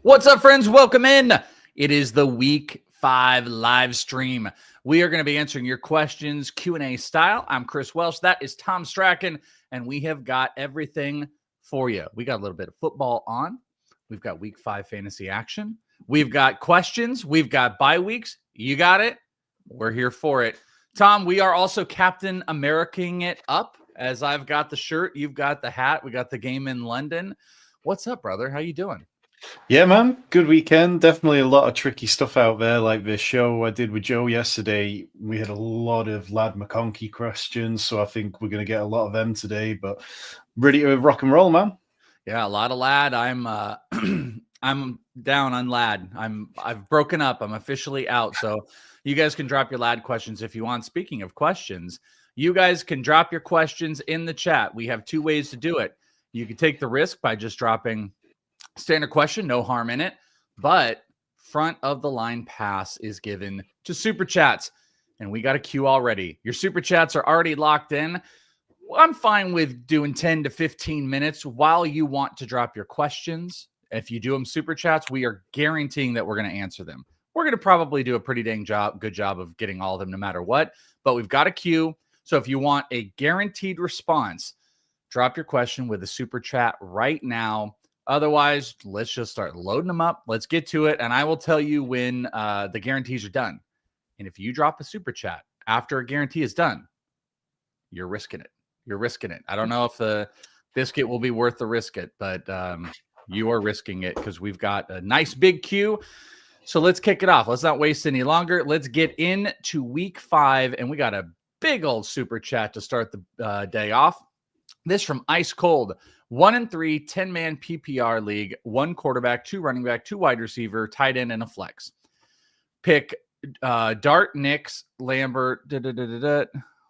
What's up, friends? Welcome in. It is the Week 5 live stream. We are going to be answering your questions Q&A style. I'm Chris Welsh. That is Tom Strachan, and we have got everything for you. We got a little bit of football on. We've got Week 5 fantasy action. We've got questions. We've got bye weeks. You got it. We're here for it. Tom, we are also Captain Americaing it up, as I've got the shirt. You've got the hat. We got the game in London. What's up, brother? How you doing? Yeah, man. Good weekend. Definitely a lot of tricky stuff out there. Like the show I did with Joe yesterday, we had a lot of Lad McConkey questions, so I think we're going to get a lot of them today. But ready to rock and roll, man. Yeah, a lot of Lad. I'm I'm down on Lad. I've broken up. I'm officially out. So you guys can drop your Lad questions if you want. Speaking of questions, you guys can drop your questions in the chat. We have two ways to do it. You can take the risk by just dropping standard question, no harm in it, but front of the line pass is given to super chats, and we got a queue already. Your super chats are already locked in. I'm fine with doing 10 to 15 minutes while you want to drop your questions. If you do them super chats, we are guaranteeing that we're going to answer them. We're going to probably do a pretty dang good job of getting all of them no matter what, but we've got a queue. So if you want a guaranteed response, drop your question with a super chat right now. Otherwise, let's just start loading them up. Let's get to it. And I will tell you when the guarantees are done. And if you drop a super chat after a guarantee is done, you're risking it. You're risking it. I don't know if the biscuit will be worth the risk it, but you are risking it because we've got a nice big queue. So let's kick it off. Let's not waste any longer. Let's get into Week 5. And we got a big old super chat to start the day off. This from Ice Cold. 1-3, 10-man PPR league, 1 quarterback, 2 running back, 2 wide receiver, tight end, and a flex. Pick Dart, Nix, Lambert,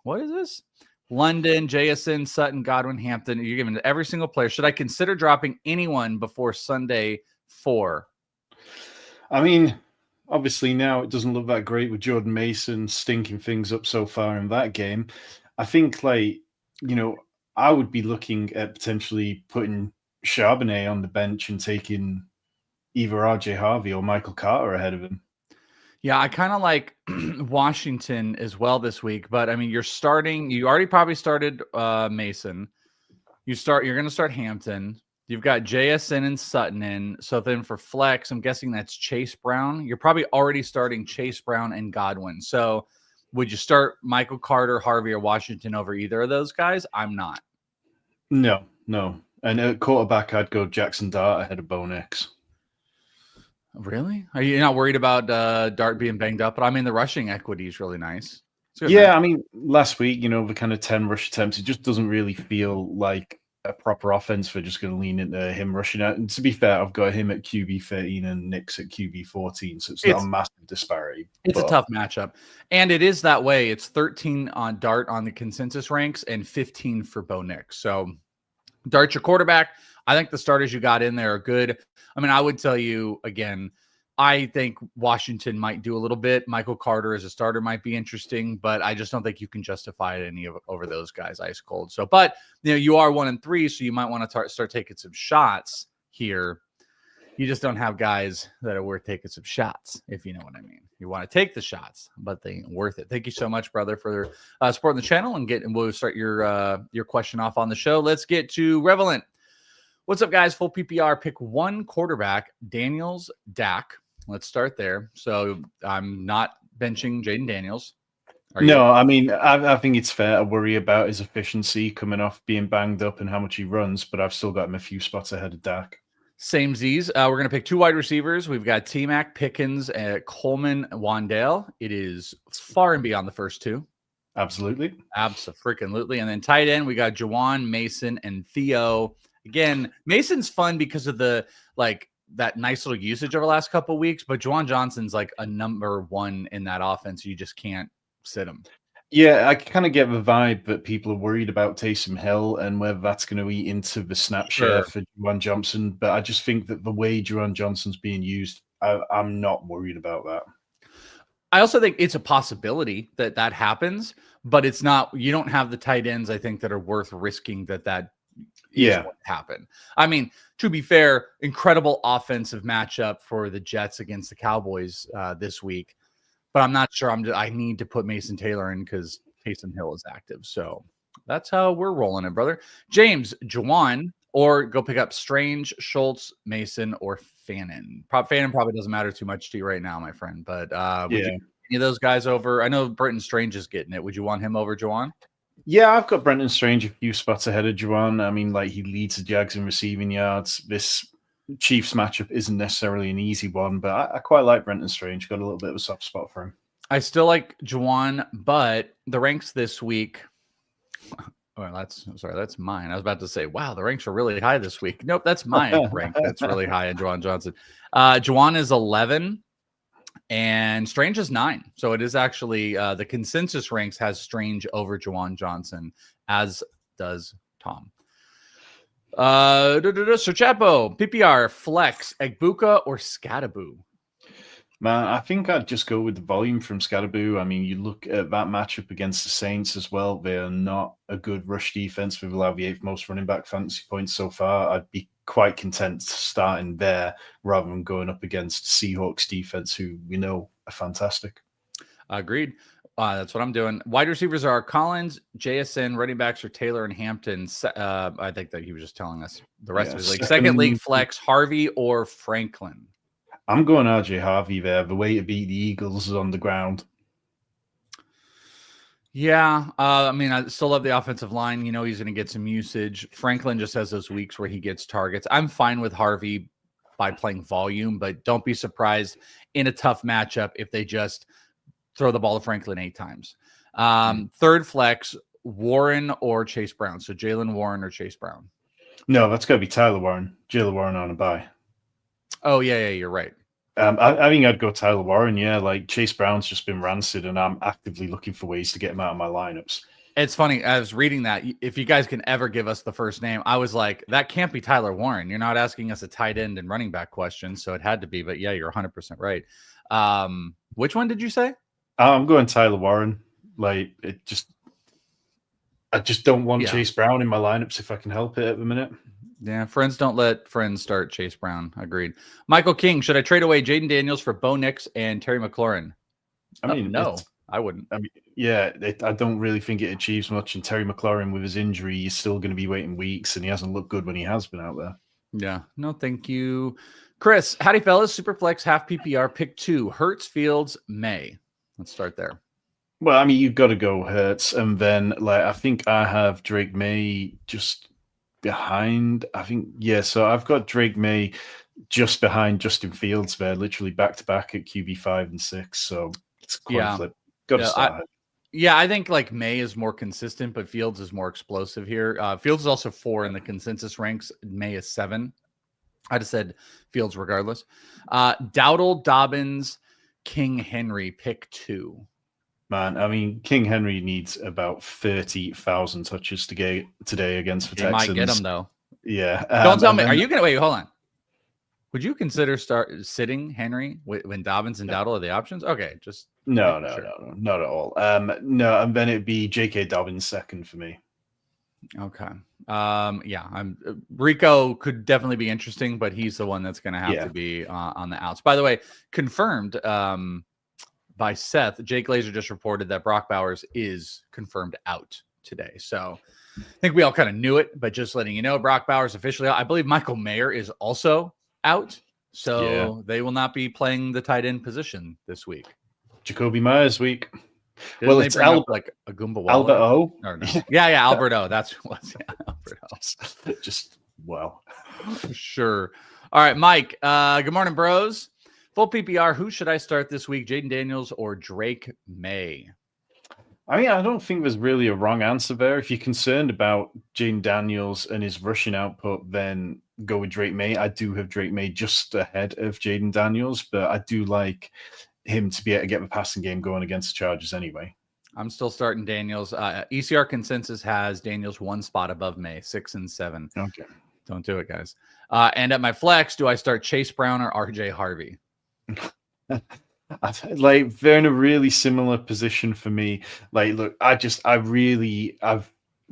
what is this? London, JSN, Sutton, Godwin, Hampton. You're giving to every single player. Should I consider dropping anyone before Sunday 4? I mean, obviously now it doesn't look that great with Jordan Mason stinking things up so far in that game. I think, I would be looking at potentially putting Charbonnet on the bench and taking either RJ Harvey or Michael Carter ahead of him. Yeah, I kind of like Washington as well this week, but I mean, you already probably started Mason. You're going to start Hampton. You've got JSN and Sutton in. So then for flex, I'm guessing that's Chase Brown. You're probably already starting Chase Brown and Godwin. So would you start Michael Carter, Harvey, or Washington over either of those guys? I'm not. No. And at quarterback, I'd go Jackson Dart ahead of Bo Nix. Really? Are you not worried about Dart being banged up? But I mean, the rushing equity is really nice. Yeah, I mean, last week, the kind of 10 rush attempts, it just doesn't really feel like a proper offense for just going to lean into him rushing out. And to be fair, I've got him at QB 13 and Nix at QB 14, so it's not a massive disparity. It's a tough matchup. And it is that way. It's 13 on Dart on the consensus ranks and 15 for Bo Nix. So Dart's your quarterback. I think the starters you got in there are good. I mean, I would tell you, again, I think Washington might do a little bit. Michael Carter as a starter might be interesting, but I just don't think you can justify any of over those guys ice cold. So, but you are 1-3, so you might want to start taking some shots here. You just don't have guys that are worth taking some shots, if you know what I mean. You want to take the shots, but they ain't worth it. Thank you so much, brother, for supporting the channel and we'll start your question off on the show. Let's get to Revelant. What's up, guys? Full PPR. Pick 1 quarterback, Daniels, Dak. Let's start there. So I'm not benching Jaden Daniels. No, I mean, I think it's fair to worry about his efficiency coming off being banged up and how much he runs, but I've still got him a few spots ahead of Dak. Same Z's. We're going to pick 2 wide receivers. We've got T-Mac, Pickens, Coleman, Wandale. It is far and beyond the first 2. Absolutely. Abso-freaking-lutely. And then tight end, we got Juwan, Mason, and Theo. Again, Mason's fun because of the, that nice little usage over the last couple of weeks, but Juwan Johnson's like a number 1 in that offense. You just can't sit him. Yeah, I kind of get the vibe that people are worried about Taysom Hill and whether that's going to eat into the snap share for Juwan Johnson. But I just think that the way Juwan Johnson's being used, I'm not worried about that. I also think it's a possibility that happens, but it's not. You don't have the tight ends, I think, that are worth risking that is what happened. I mean, to be fair, incredible offensive matchup for the Jets against the Cowboys this week. But I'm not sure I need to put Mason Taylor in because Taysom Hill is active. So that's how we're rolling it, brother. James, Juwan, or go pick up Strange, Schultz, Mason, or Fannin. Fannin probably doesn't matter too much to you right now, my friend. But would you any of those guys over? I know Brenton Strange is getting it. Would you want him over Juwan? Yeah, I've got Brenton Strange a few spots ahead of Juwan. I mean, like, he leads the Jags in receiving yards. This Chiefs matchup isn't necessarily an easy one, but I quite like Brenton Strange. Got a little bit of a soft spot for him. I still like Juwan, but the ranks this week. Oh, that's mine. I was about to say, wow, the ranks are really high this week. Nope, that's my rank. That's really high in Juwan Johnson. Juwan is 11 and Strange is 9. So it is actually the consensus ranks has Strange over Juwan Johnson, as does Tom. So Chapo, PPR, Flex, Egbuka, or Scattaboo? Man, I think I'd just go with the volume from Scattaboo. I mean, you look at that matchup against the Saints as well. They are not a good rush defense. We've allowed the 8th most running back fantasy points so far. I'd be quite content starting there rather than going up against Seahawks defense, who we know are fantastic. Agreed. That's what I'm doing. Wide receivers are Collins, JSN, running backs are Taylor and Hampton. I think that he was just telling us the rest of his league. Second league flex, Harvey or Franklin. I'm going RJ Harvey there. The way to beat the Eagles is on the ground. Yeah. I mean, I still love the offensive line. You know, he's going to get some usage. Franklin just has those weeks where he gets targets. I'm fine with Harvey by playing volume, but don't be surprised in a tough matchup if they just throw the ball to Franklin 8 times. Third flex, Warren or Chase Brown. So Jaylen Warren or Chase Brown. No, that's going to be Tyler Warren. Jaylen Warren on a bye. Oh, yeah, you're right. I think I'd go Tyler Warren, yeah. Like, Chase Brown's just been rancid, and I'm actively looking for ways to get him out of my lineups. It's funny. I was reading that. If you guys can ever give us the first name, I was like, that can't be Tyler Warren. You're not asking us a tight end and running back question, so it had to be. But, yeah, you're 100% right. Which one did you say? I'm going Tyler Warren. Like, I just don't want Chase Brown in my lineups if I can help it at the minute. Yeah, friends don't let friends start Chase Brown. Agreed. Michael King, should I trade away Jaden Daniels for Bo Nix and Terry McLaurin? I mean, no, I wouldn't. I mean, yeah, I don't really think it achieves much. And Terry McLaurin, with his injury, he's still going to be waiting weeks, and he hasn't looked good when he has been out there. Yeah, no, thank you. Chris, howdy, fellas. Superflex, half PPR, pick 2. Hurts, Fields, May. Let's start there. Well, I mean, you've got to go Hurts, and then I think I have Drake May just behind. I think so I've got Drake May just behind Justin Fields there, literally back to back at QB 5 and 6. So it's a coin flip. Got to start. I think like May is more consistent, but Fields is more explosive here. Fields is also 4 in the consensus ranks. May is 7. I just said Fields regardless. Dowdle, Dobbins, King Henry, pick 2. Man, I mean, King Henry needs about 30,000 touches to get today against the Texans. He might get them, though. Yeah. Don't tell me. Are you going to wait? Hold on. Would you consider sitting Henry when Dobbins and Dowdle are the options? Okay, just no, not at all. No, and then it'd be J.K. Dobbins second for me. Okay. Rico could definitely be interesting, but he's the one that's going to have to be on the outs. By the way, confirmed by Seth, Jake Glazer just reported that Brock Bowers is confirmed out today. So I think we all kind of knew it, but just letting you know, Brock Bowers officially out. I believe Michael Mayer is also out. So they will not be playing the tight end position this week. Jacoby Myers week. Didn't it's like a Goomba Albert O. Or no. Yeah, Albert O. That's what it was. Yeah, Albert O. Just wow. Sure. All right, Mike. Good morning, bros. Full PPR. Who should I start this week? Jaden Daniels or Drake May? I mean, I don't think there's really a wrong answer there. If you're concerned about Jaden Daniels and his rushing output, then go with Drake May. I do have Drake May just ahead of Jaden Daniels, but I do like him to be able to get the passing game going against the Chargers anyway. I'm still starting Daniels. ECR consensus has Daniels 1 spot above May, 6 and 7. Okay. Don't do it, guys. And at my flex, do I start Chase Brown or RJ Harvey? They're in a really similar position for me. Like, look, I've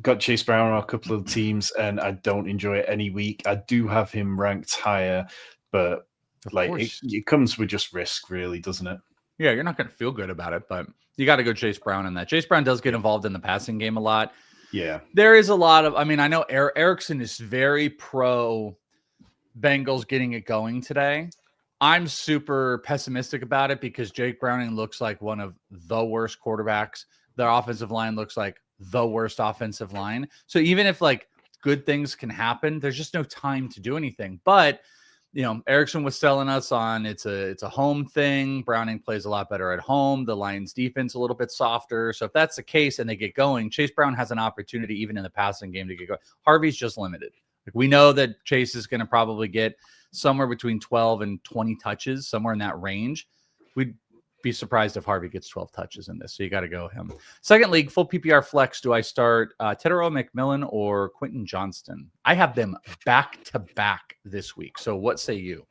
got Chase Brown on a couple of teams, and I don't enjoy it any week. I do have him ranked higher, but Of like course. it comes with just risk, really, doesn't it? Yeah, you're not going to feel good about it, but you got to go Chase Brown in that. Chase Brown does get involved in the passing game a lot. Yeah. There is a lot of, I mean, I know Erickson is very pro Bengals getting it going today. I'm super pessimistic about it because Jake Browning looks like one of the worst quarterbacks. Their offensive line looks like the worst offensive line. So even if like good things can happen, there's just no time to do anything. But Erickson was selling us on it's a home thing. Browning plays a lot better at home. The Lions defense a little bit softer. So if that's the case and they get going, Chase Brown has an opportunity even in the passing game to get going. Harvey's just limited. Like we know that Chase is going to probably get somewhere between 12 and 20 touches, somewhere in that range. We'd be surprised if Harvey gets 12 touches in this. So you got to go him. Second league, full PPR flex. Do I start Tedero McMillan or Quentin Johnston? I have them back to back this week. So what say you?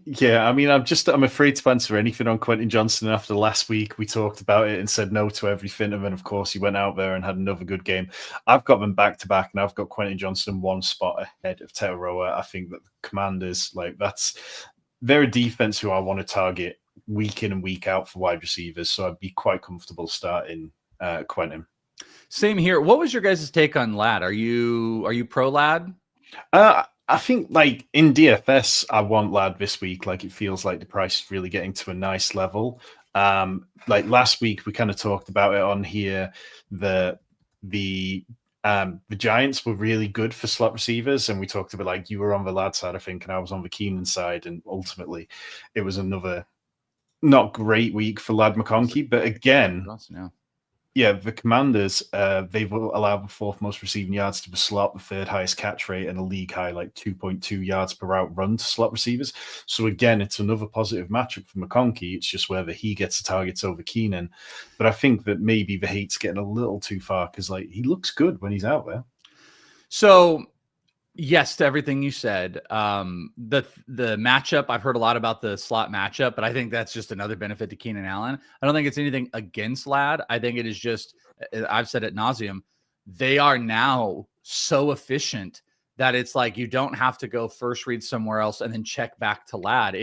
Yeah, I mean, I'm afraid to answer anything on Quentin Johnston. After last week, we talked about it and said no to everything, and then of course he went out there and had another good game. I've got them back to back, and I've got Quentin Johnston one spot ahead of Teteroa. I think that the Commanders, they're a defense who I want to target week in and week out for wide receivers, so I'd be quite comfortable starting Quentin. Same here. What was your guys' take on Ladd? Are you pro Ladd? I think like in DFS, I want Ladd this week. Like it feels like the price is really getting to a nice level. Like last week, we kind of talked about it on here. The Giants were really good for slot receivers, and we talked about like you were on the Ladd side, I think, and I was on the Keenan side, and ultimately, it was another not great week for Ladd McConkey. But again, yeah, the Commanders, they've allowed the fourth most receiving yards to the slot, the third highest catch rate, and a league high like 2.2 yards per route run to slot receivers. So again, it's another positive matchup for McConkey. It's just whether he gets the targets over Keenan. But I think that maybe the hate's getting a little too far because like he looks good when he's out there. So yes to everything you said. The matchup, I've heard a lot about the slot matchup, but I think that's just another benefit to Keenan Allen. I don't think it's anything against Ladd. I think it is just, I've said it nauseum, they are now so efficient that it's like you don't have to go first read somewhere else and then check back to Ladd.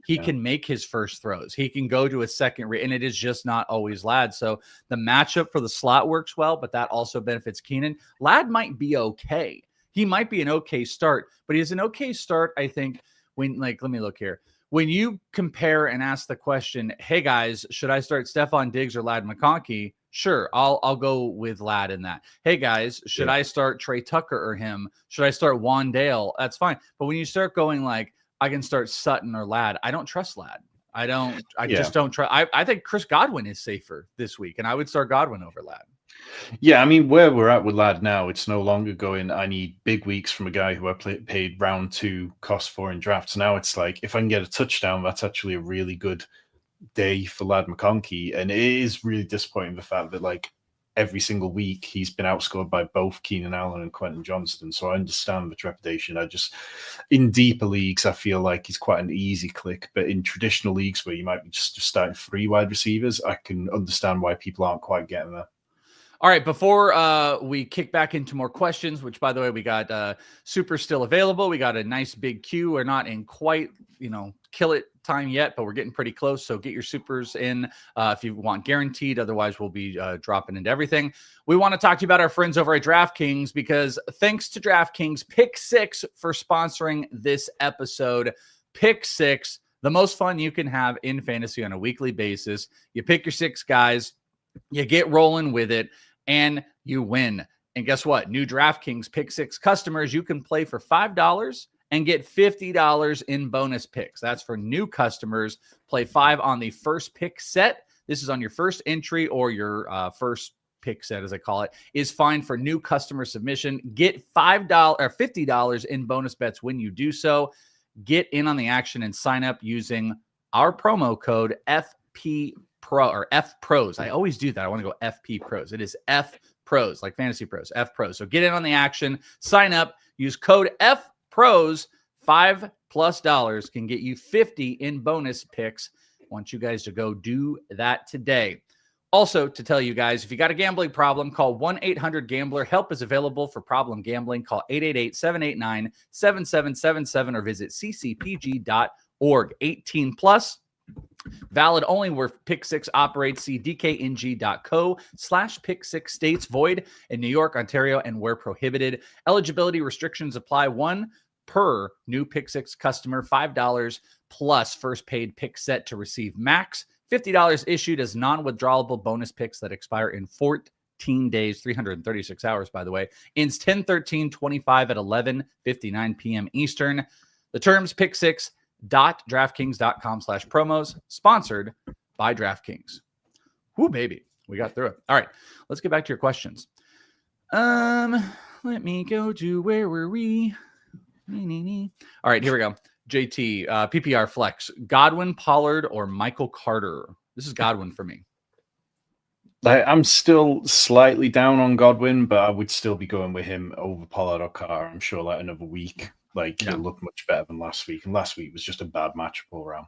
He can make his first throws. He can go to a second read, and it is just not always Ladd. So the matchup for the slot works well, but that also benefits Keenan. Ladd might be okay. He might be an okay start, but he's an okay start, I think, when, like, let me look here. When you compare and ask the question, hey, guys, should I start Stephon Diggs or Ladd McConkey? Sure, I'll go with Ladd in that. Hey, guys, should I start Trey Tucker or him? Should I start Wandale? That's fine. But when you start going like, I can start Sutton or Ladd, I don't trust Ladd. I just don't trust. I think Chris Godwin is safer this week, and I would start Godwin over Ladd. Yeah, I mean, where we're at with Ladd now, it's no longer going, I need big weeks from a guy who I paid round 2 cost for in drafts. Now it's like, if I can get a touchdown, that's actually a really good day for Ladd McConkey. And it is really disappointing the fact that, like, every single week he's been outscored by both Keenan Allen and Quentin Johnston. So I understand the trepidation. In deeper leagues, I feel like he's quite an easy click. But in traditional leagues where you might be just starting 3 wide receivers, I can understand why people aren't quite getting there. All right, before we kick back into more questions, which, by the way, we got super still available. We got a nice big queue. We're not in quite, kill it time yet, but we're getting pretty close. So get your supers in if you want guaranteed. Otherwise, we'll be dropping into everything. We want to talk to you about our friends over at DraftKings because thanks to DraftKings Pick6 for sponsoring this episode. Pick6, the most fun you can have in fantasy on a weekly basis. You pick your 6 guys, you get rolling with it, and you win. And guess what? New DraftKings Pick6 customers, you can play for $5 and get $50 in bonus picks. That's for new customers. Play 5 on the first pick set. This is on your first entry, or your first pick set, as I call it, is fine for new customer submission. Get $5 or $50 in bonus bets when you do so. Get in on the action and sign up using our promo code FPPRO or F Pros. I always do that. I want to go FP Pros. It is F Pros, like Fantasy Pros, F Pros. So get in on the action, sign up, use code F Pros. $5+ can get you 50 in bonus picks. I want you guys to go do that today. Also, to tell you guys, if you got a gambling problem, call 1-800-GAMBLER. Help is available for problem gambling. Call 888-789-7777 or visit ccpg.org. 18 plus. Valid only where Pick6 operates. See dkng.co/Pick6 states. Void in New York, Ontario, and where prohibited. Eligibility restrictions apply. One per new Pick6 customer. $5 plus first paid pick set to receive max. $50 issued as non-withdrawable bonus picks that expire in 14 days, 336 hours, by the way. Ends 10/13/25 at 11:59 p.m. Eastern. The terms pick6.draftkings.com/promos, sponsored by DraftKings. Whoo, baby. We got through it. All right, let's get back to your questions. Let me go to where were we? All right, here we go. JT, PPR flex, Godwin, Pollard, or Michael Carter? This is Godwin for me. I'm still slightly down on Godwin, but I would still be going with him over Pollard or Carter. I'm sure like another week, he'll look much better than last week. And last week was just a bad matchup all around.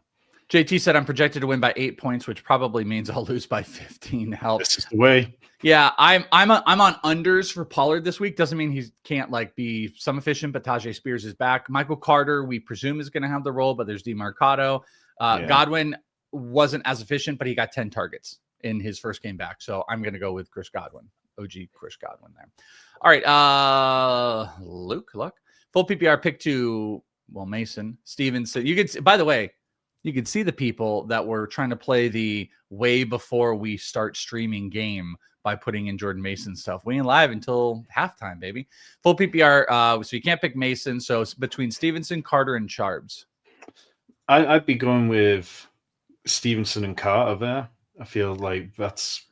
JT said, I'm projected to win by 8 points, which probably means I'll lose by 15. Help. This is the way. Yeah, I'm on unders for Pollard this week. Doesn't mean he can't be some efficient, but Tajay Spears is back. Michael Carter, we presume, is going to have the role, but there's DeMarcado. Godwin wasn't as efficient, but he got 10 targets in his first game back. So I'm going to go with Chris Godwin. OG Chris Godwin there. All right, Luke, luck. Full PPR pick to, Mason. Stevenson. You could, by the way, you could see the people that were trying to play the way before we start streaming game by putting in Jordan Mason stuff. We ain't live until halftime, baby. Full PPR, so you can't pick Mason. So it's between Stevenson, Carter, and Charbs. I'd be going with Stevenson and Carter there. I feel like that's,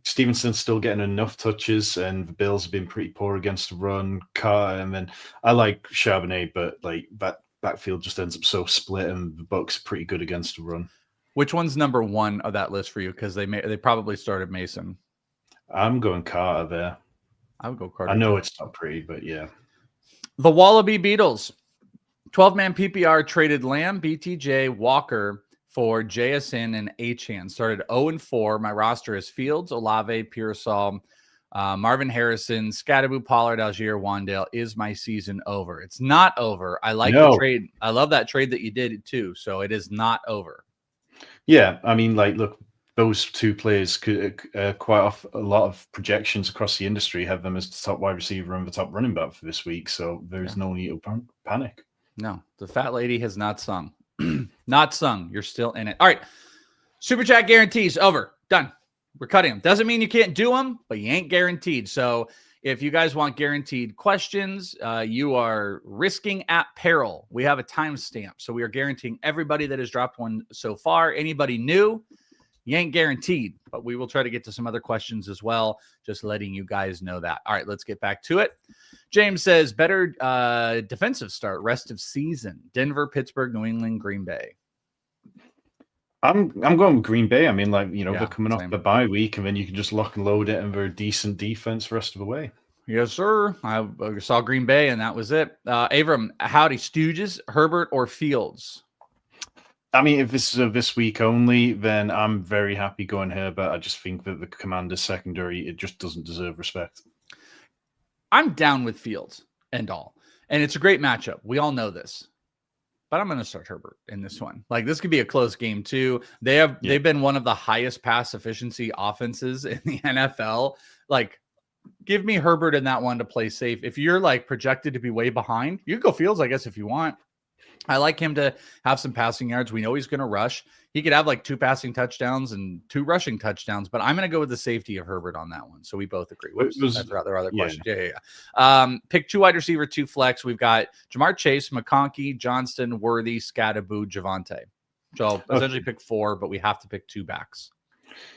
Stevenson's still getting enough touches, and the Bills have been pretty poor against the run. Carter, and then I like Charbonnet, but that backfield just ends up so split, and the Bucs are pretty good against the run. Which one's number one of that list for you? Because they probably started Mason. I'm going Carter there. I would go Carter. I know it's not pretty, but yeah. The Wallaby Beatles. 12-man PPR traded Lamb, BTJ, Walker for JSN and Achane. Started 0-4. My roster is Fields, Olave, Pearsall, Marvin Harrison, Scatterboo, Pollard, Algier, Wandale. Is my season over? It's not over. I like the trade. I love that trade that you did too. So it is not over. Yeah, I mean, look, those two players could quite a lot of projections across the industry have them as the top wide receiver and the top running back for this week. So there's no need to panic. No, the fat lady has not sung. Not sung. You're still in it. All right. Super chat guarantees over. Done. We're cutting them. Doesn't mean you can't do them, but you ain't guaranteed. So if you guys want guaranteed questions, you are risking at peril. We have a timestamp. So we are guaranteeing everybody that has dropped one so far. Anybody new, you ain't guaranteed, but we will try to get to some other questions as well. Just letting you guys know that. All right, let's get back to it. James says, better defensive start, rest of season. Denver, Pittsburgh, New England, Green Bay. I'm going with Green Bay. I mean, they're coming off the bye week, and then you can just lock and load it, and they're a decent defense the rest of the way. Yes, sir. I saw Green Bay, and that was it. Avram, howdy, Stooges, Herbert, or Fields? I mean, if this is a this week only, then I'm very happy going Herbert. I just think that the Commanders secondary, it just doesn't deserve respect. I'm down with Fields and all, and it's a great matchup. We all know this. But I'm going to start Herbert in this one. This could be a close game too. They've been one of the highest pass efficiency offenses in the NFL. Give me Herbert in that one to play safe. If you're projected to be way behind, you can go Fields, I guess, if you want. I like him to have some passing yards. We know he's going to rush. He could have 2 passing touchdowns and 2 rushing touchdowns, but I'm going to go with the safety of Herbert on that one. So we both agree. That's our other questions. Yeah. Pick 2 wide receiver, 2 flex. We've got Jamar Chase, McConkey, Johnston, Worthy, Scatterboo, Javonte. So essentially pick 4, but we have to pick 2 backs.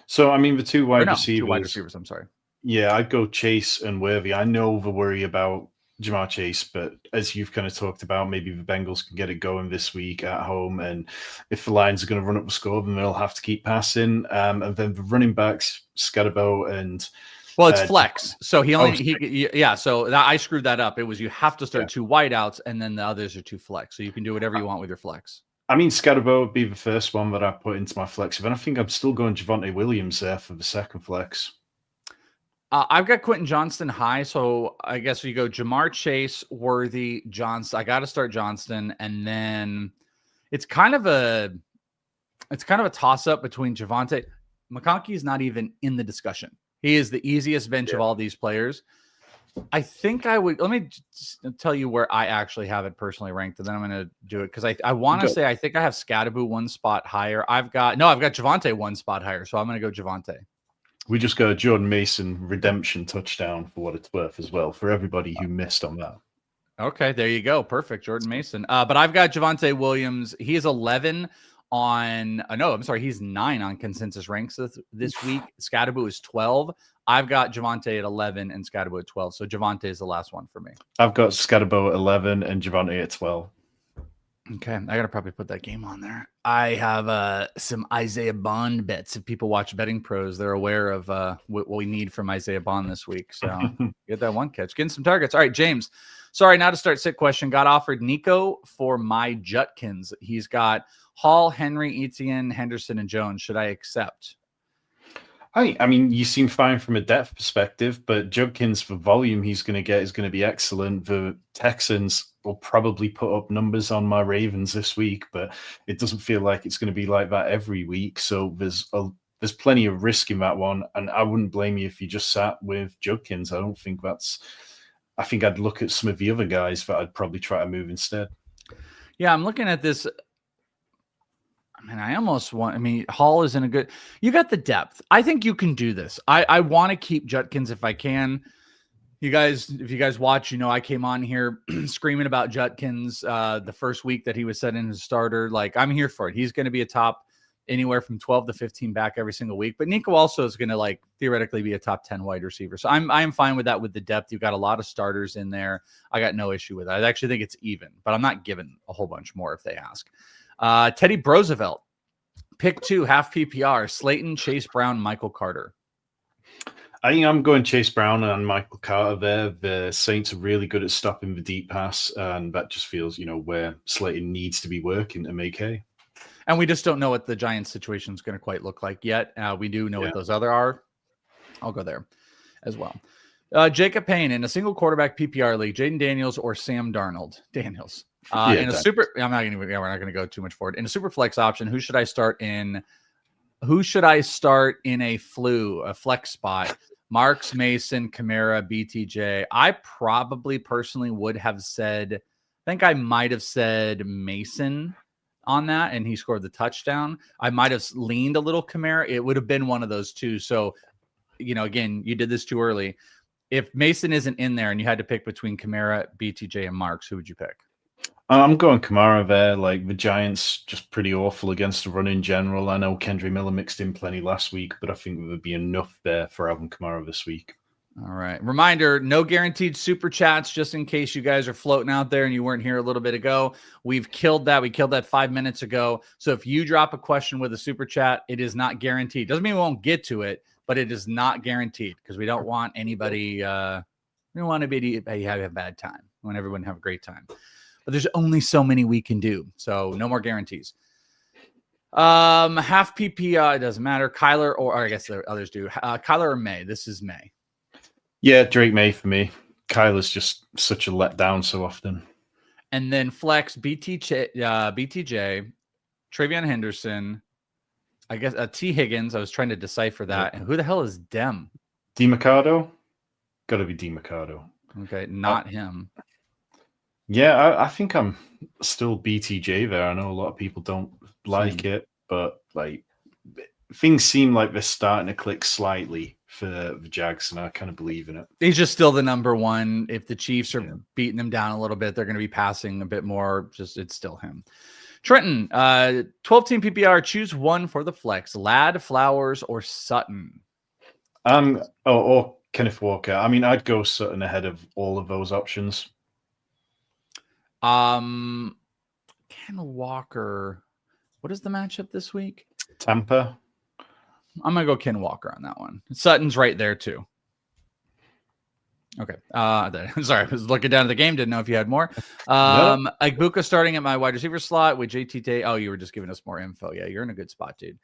So, I mean, the 2 wide receivers. 2 wide receivers, I'm sorry. Yeah, I'd go Chase and Worthy. I know the worry about Jamar Chase, but as you've kind of talked about, maybe the Bengals can get it going this week at home, and if the Lions are going to run up the score, then they'll have to keep passing. And then the running backs, Scatterbo and it's flex. So So I screwed that up. It was you have to start 2 wideouts, and then the others are 2 flex. So you can do whatever you want with your flex. I mean, Scadabo would be the first one that I put into my flex, and I think I'm still going Javonte Williams there for the second flex. I've got Quentin Johnston high, so I guess you go Jamar Chase, Worthy, Johnston. I got to start Johnston, and then it's kind of a toss up between Javonte. McConkey is not even in the discussion. He is the easiest bench of all these players. I think I would. Let me tell you where I actually have it personally ranked, and then I'm going to do it because I want to say I think I have Scadaboo one spot higher. I've got Javonte one spot higher, so I'm going to go Javonte. We just got a Jordan Mason redemption touchdown for what it's worth as well for everybody who missed on that. Okay, there you go. Perfect, Jordan Mason. But I've got Javonte Williams. He is 11 on. He's 9 on consensus ranks this week. Scadaboo is 12. I've got Javonte at 11 and Scadaboo at 12. So Javonte is the last one for me. I've got Scadaboo at 11 and Javonte at 12. Okay, I gotta probably put that game on there. I have some Isaiah Bond bets. If people watch Betting Pros, they're aware of what we need from Isaiah Bond this week. So get that one catch, getting some targets. All right, James. Sorry, now to start sit question. Got offered Nico for my Jutkins. He's got Hall, Henry, Etienne, Henderson, and Jones. Should I accept? I mean, you seem fine from a depth perspective, but Judkins, for volume he's going to get is going to be excellent. The Texans will probably put up numbers on my Ravens this week, but it doesn't feel like it's going to be like that every week. So there's plenty of risk in that one, and I wouldn't blame you if you just sat with Judkins. I think I'd look at some of the other guys that I'd probably try to move instead. Yeah, I'm looking at this. Hall is in a good. You got the depth. I think you can do this. I want to keep Jutkins if I can. If you guys watch, I came on here screaming about Jutkins the first week that he was set in his starter. Like, I'm here for it. He's going to be a top anywhere from 12 to 15 back every single week. But Nico also is going to theoretically be a top 10 wide receiver. So I'm fine with that with the depth. You've got a lot of starters in there. I got no issue with that. I actually think it's even, but I'm not giving a whole bunch more if they ask. Teddy Roosevelt, pick 2, half PPR, Slayton, Chase Brown, Michael Carter. I think I'm going Chase Brown and Michael Carter there. The Saints are really good at stopping the deep pass, and that just feels, where Slayton needs to be working to make hay. And we just don't know what the Giants situation is going to quite look like yet. We do know what those other are. I'll go there as well. Jacob Payne in a single quarterback PPR league, Jaden Daniels or Sam Darnold? Daniels. In a super, we're not going to go too much forward. In a super flex option, who should I start in? Who should I start in a flex spot? Marks, Mason, Kamara, BTJ. I probably personally would have said, I think I might have said Mason on that, and he scored the touchdown. I might have leaned a little Kamara. It would have been one of those two. So, again, you did this too early. If Mason isn't in there and you had to pick between Kamara, BTJ, and Marks, who would you pick? I'm going Kamara there. Like, the Giants just pretty awful against the run in general. I know Kendry Miller mixed in plenty last week, but I think there would be enough there for Alvin Kamara this week. All right. Reminder, no guaranteed super chats, just in case you guys are floating out there and you weren't here a little bit ago. We've killed that. We killed that 5 minutes ago. So if you drop a question with a super chat, it is not guaranteed. Doesn't mean we won't get to it, but it is not guaranteed because we don't want anybody, we don't want anybody to have a bad time. We want everyone to have a great time. But there's only so many we can do. So no more guarantees. Half PPR, it doesn't matter. Kyler, or I guess the others do. Kyler or May? This is May. Yeah, Drake May for me. Kyler's just such a letdown so often. And then flex, BTJ, Travion Henderson, I guess T. Higgins. I was trying to decipher that. And who the hell is Dem? DeMarcado? Got to be DeMarcado. Okay, not him. Yeah, I think I'm still BTJ there. I know a lot of people don't like it, but things seem like they're starting to click slightly for the Jags, and I kind of believe in it. He's just still the number one. If the Chiefs are beating them down a little bit, they're going to be passing a bit more. It's still him. Trenton, 12-team PPR. Choose one for the flex: Ladd, Flowers, or Sutton. Or Kenneth Walker. I mean, I'd go Sutton ahead of all of those options. Ken Walker. What is the matchup this week? Tampa. I'm gonna go Ken Walker on that one. Sutton's right there too. Okay. Sorry, I was looking down at the game. Didn't know if you had more. No. Igbuka starting at my wide receiver slot with JT. Oh, you were just giving us more info. Yeah, you're in a good spot, dude.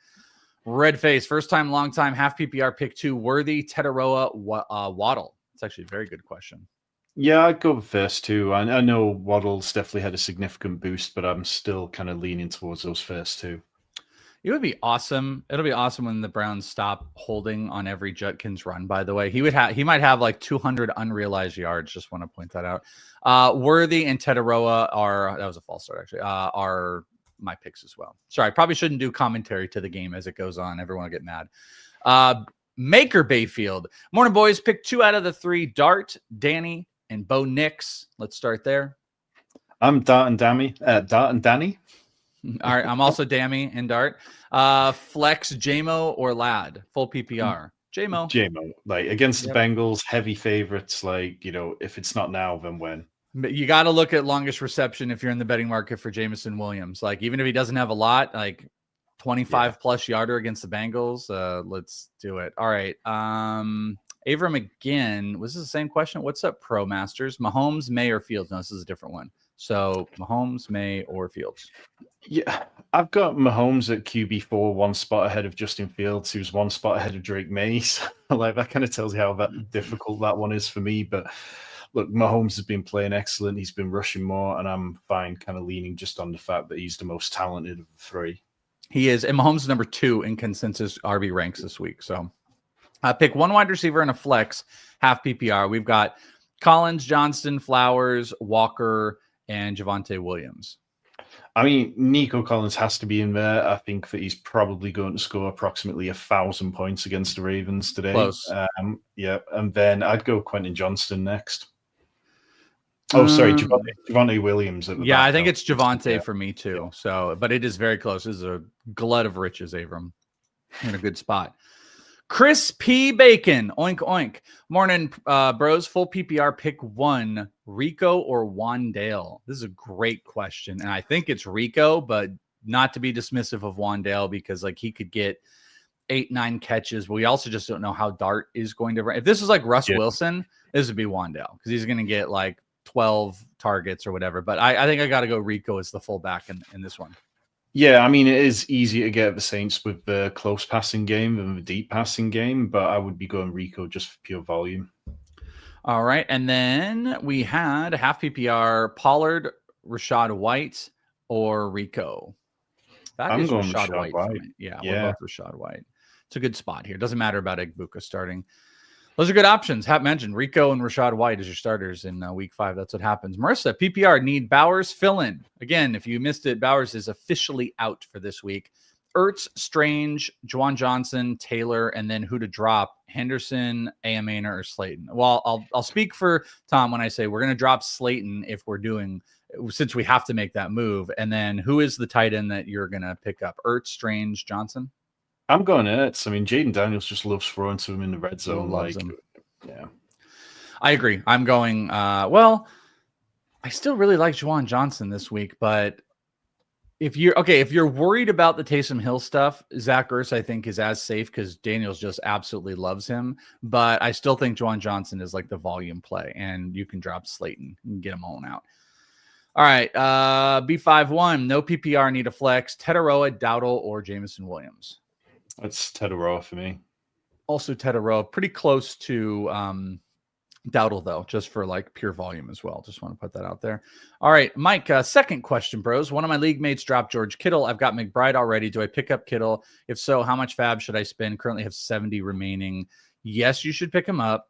Red face, first time, long time, half PPR pick 2, Worthy, Tetaroa, Waddle. It's actually a very good question. Yeah, I'd go with first two. I know Waddle's definitely had a significant boost, but I'm still kind of leaning towards those first two. It would be awesome. It'll be awesome when the Browns stop holding on every Judkins run, by the way. He might have like 200 unrealized yards. Just want to point that out. Worthy and Tetaroa that was a false start actually, are my picks as well. Sorry, I probably shouldn't do commentary to the game as it goes on. Everyone will get mad. Maker Bayfield. Morning, boys. Pick 2 out of the 3, Dart, Danny, and Bo Nix. Let's start there. I'm Dart and Danny. All right, I'm also Dammy and Dart. Flex, JMO or Lad? Full PPR. JMO, like against the Bengals, heavy favorites. Like, if it's not now, then when? But you got to look at longest reception if you're in the betting market for Jameson Williams. Like, even if he doesn't have a lot, like 25 plus yarder against the Bengals, let's do it. All right. Avram again. Was this the same question? What's up, Pro Masters? Mahomes, May, or Fields? No, this is a different one. So Mahomes, May, or Fields? Yeah, I've got Mahomes at QB4, 1 spot ahead of Justin Fields, who's 1 spot ahead of Drake May. So, like, that kind of tells you how difficult that one is for me. But look, Mahomes has been playing excellent. He's been rushing more, and I'm fine kind of leaning just on the fact that he's the most talented of the 3. He is, and Mahomes is number 2 in consensus RB ranks this week. So I pick 1 wide receiver and a flex, half PPR. We've got Collins, Johnston, Flowers, Walker, and Javonte Williams. I mean, Nico Collins has to be in there. I think that he's probably going to score approximately 1,000 points against the Ravens today. Close. Yeah, and then I'd go Quentin Johnston next. Oh, sorry, Javonte Williams. Yeah, I think it's Javonte for me too. So, but it is very close. This is a glut of riches, Avram. You're in a good spot. Chris P. Bacon, oink oink. Morning, bros. Full PPR pick 1, Rico or Wandale? This is a great question, and I think it's Rico, but not to be dismissive of Wandale because like he could get 8-9 catches. But we also just don't know how Dart is going to run. If this was like Russ Wilson, this would be Wandale because he's going to get like 12 targets or whatever. But I think I got to go Rico as the fullback in this one. Yeah, I mean, it is easier to get the Saints with the close passing game than the deep passing game, but I would be going Rico just for pure volume. All right. And then we had half PPR, Pollard, Rachaad White, or Rico. I'm going Rachaad White. Yeah, we're both Rachaad White. It's a good spot here. Doesn't matter about Igbuka starting. Those are good options. Have mentioned Rico and Rachaad White as your starters in week 5. That's what happens. Marissa, PPR, need Bowers fill in. Again, if you missed it, Bowers is officially out for this week. Ertz, Strange, Juwan Johnson, Taylor, and then who to drop, Henderson, Amainer, or Slayton. Well, I'll speak for Tom when I say we're going to drop Slayton since we have to make that move. And then who is the tight end that you're going to pick up? Ertz, Strange, Johnson? I'm going Ertz. I mean, Jaden Daniels just loves throwing to him in the red zone. Yeah. I agree. I'm going, I still really like Juwan Johnson this week, but if you're worried about the Taysom Hill stuff, Zach Ertz, I think, is as safe because Daniels just absolutely loves him. But I still think Juwan Johnson is like the volume play, and you can drop Slayton and get him on out. All right. B51, no PPR, need a flex. Tetaroa, Dowdle, or Jameson Williams? That's Tetaroa for me. Also Tetaroa, pretty close to Dowdle, though, just for like pure volume as well. Just want to put that out there. All right, Mike, second question, bros. One of my league mates dropped George Kittle. I've got McBride already. Do I pick up Kittle? If so, how much fab should I spend? Currently have 70 remaining. Yes, you should pick him up.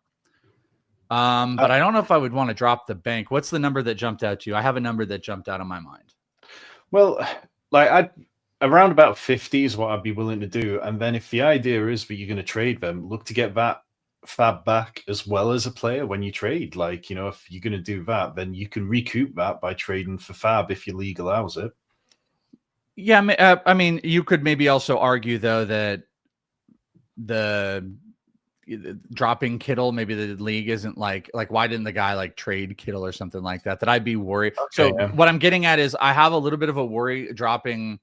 But I don't know if I would want to drop the bank. What's the number that jumped out to you? I have a number that jumped out of my mind. Well, around about 50 is what I'd be willing to do. And then if the idea is that you're going to trade them, look to get that fab back as well as a player when you trade. If you're going to do that, then you can recoup that by trading for fab if your league allows it. Yeah, I mean, you could maybe also argue, though, that the dropping Kittle, maybe the league isn't like why didn't the guy like trade Kittle or something like that I'd be worried. Okay, so what I'm getting at is I have a little bit of a worry dropping,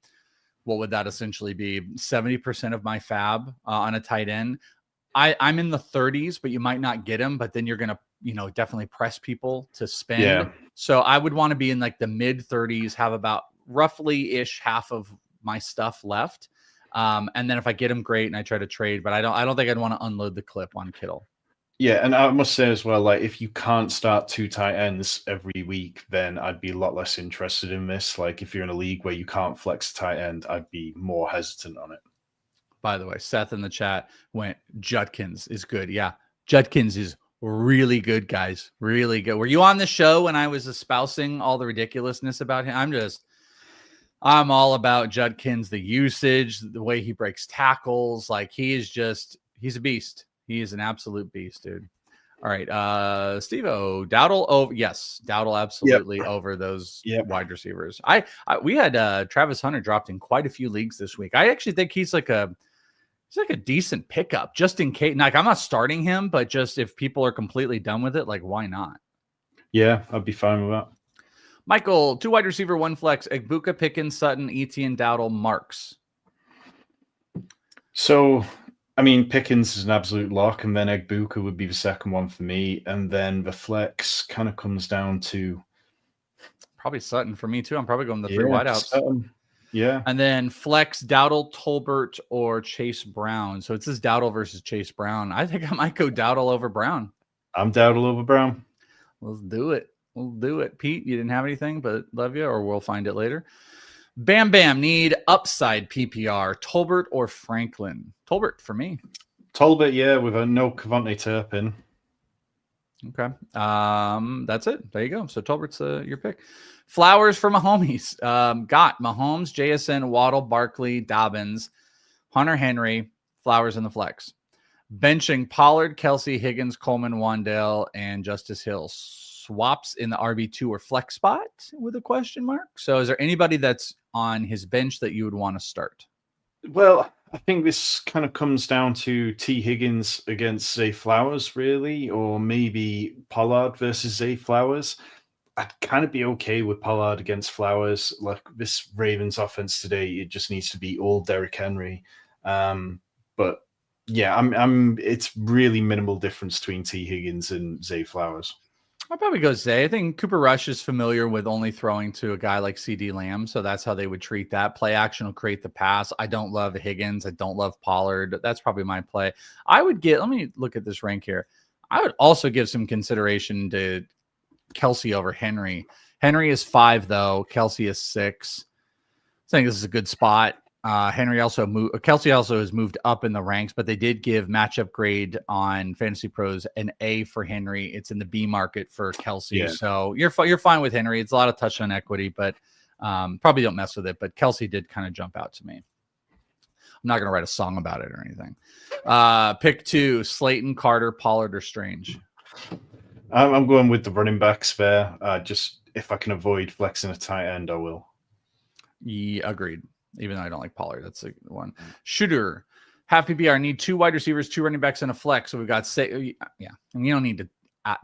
what would that essentially be, 70% of my fab on a tight end. I'm in the 30s, but you might not get him, but then you're going to definitely press people to spend. Yeah. So I would want to be in like the mid 30s, have about roughly ish half of my stuff left. And then if I get him, great, and I try to trade, but I don't think I'd want to unload the clip on Kittle. Yeah, and I must say as well, like if you can't start 2 tight ends every week, then I'd be a lot less interested in this. Like if you're in a league where you can't flex a tight end, I'd be more hesitant on it. By the way, Seth in the chat went, Judkins is good. Yeah, Judkins is really good, guys. Really good. Were you on the show when I was espousing all the ridiculousness about him? I'm all about Judkins, the usage, the way he breaks tackles. Like he's a beast. He is an absolute beast, dude. All right. Steve-O, Dowdle over. Yes, Dowdle absolutely over those wide receivers. We had Travis Hunter dropped in quite a few leagues this week. I actually think he's like a decent pickup just in case. Like I'm not starting him, but just if people are completely done with it, like why not? Yeah, I'd be fine with that. Michael, 2 wide receiver, 1 flex, Egbuka, Pickens, Sutton, Etienne, Dowdle, Marks. So, I mean, Pickens is an absolute lock, and then Egbuka would be the second one for me. And then the flex kind of comes down to probably Sutton for me too. I'm probably going the 3 wideouts. Sutton. Yeah. And then flex Dowdle, Tolbert, or Chase Brown. So it says Dowdle versus Chase Brown. I think I might go Dowdle over Brown. I'm Dowdle over Brown. Let's do it. We'll do it. Pete, you didn't have anything, but love you, or we'll find it later. Bam Bam need upside PPR. Tolbert or Franklin? Tolbert for me. Tolbert, yeah, with a no Cavante Turpin. Okay. That's it. There you go. So Tolbert's your pick. Flowers for Mahomes. Got Mahomes, JSN, Waddle, Barkley, Dobbins, Hunter Henry, Flowers in the flex. Benching Pollard, Kelsey, Higgins, Coleman, Wandale, and Justice Hill. Swaps in the RB2 or flex spot with a question mark. So is there anybody that's on his bench that you would want to start? Well, I think this kind of comes down to T. Higgins against Zay Flowers, really, or maybe Pollard versus Zay Flowers. I'd kind of be okay with Pollard against Flowers. Like this Ravens offense today, it just needs to be all Derrick Henry. But yeah, it's really minimal difference between T. Higgins and Zay Flowers. I'll probably go Zay. I think Cooper Rush is familiar with only throwing to a guy like CeeDee Lamb, so that's how they would treat that. Play action will create the pass. I don't love Higgins. I don't love Pollard. That's probably my play. Let me look at this rank here. I would also give some consideration to Kelsey over Henry. Henry is 5, though. Kelsey is 6. I think this is a good spot. Kelsey also has moved up in the ranks, but they did give matchup grade on FantasyPros an A for Henry. It's in the B market for Kelsey. Yeah. So you're fine with Henry. It's a lot of touchdown equity, but probably don't mess with it. But Kelsey did kind of jump out to me. I'm not going to write a song about it or anything. Pick 2, Slayton, Carter, Pollard, or Strange. I'm going with the running backs there. Just if I can avoid flexing a tight end, I will. Yeah, agreed. Even though I don't like Pollard, that's the one. Shooter, half PPR, need 2 wide receivers, 2 running backs, and a flex. So we've got and you don't need to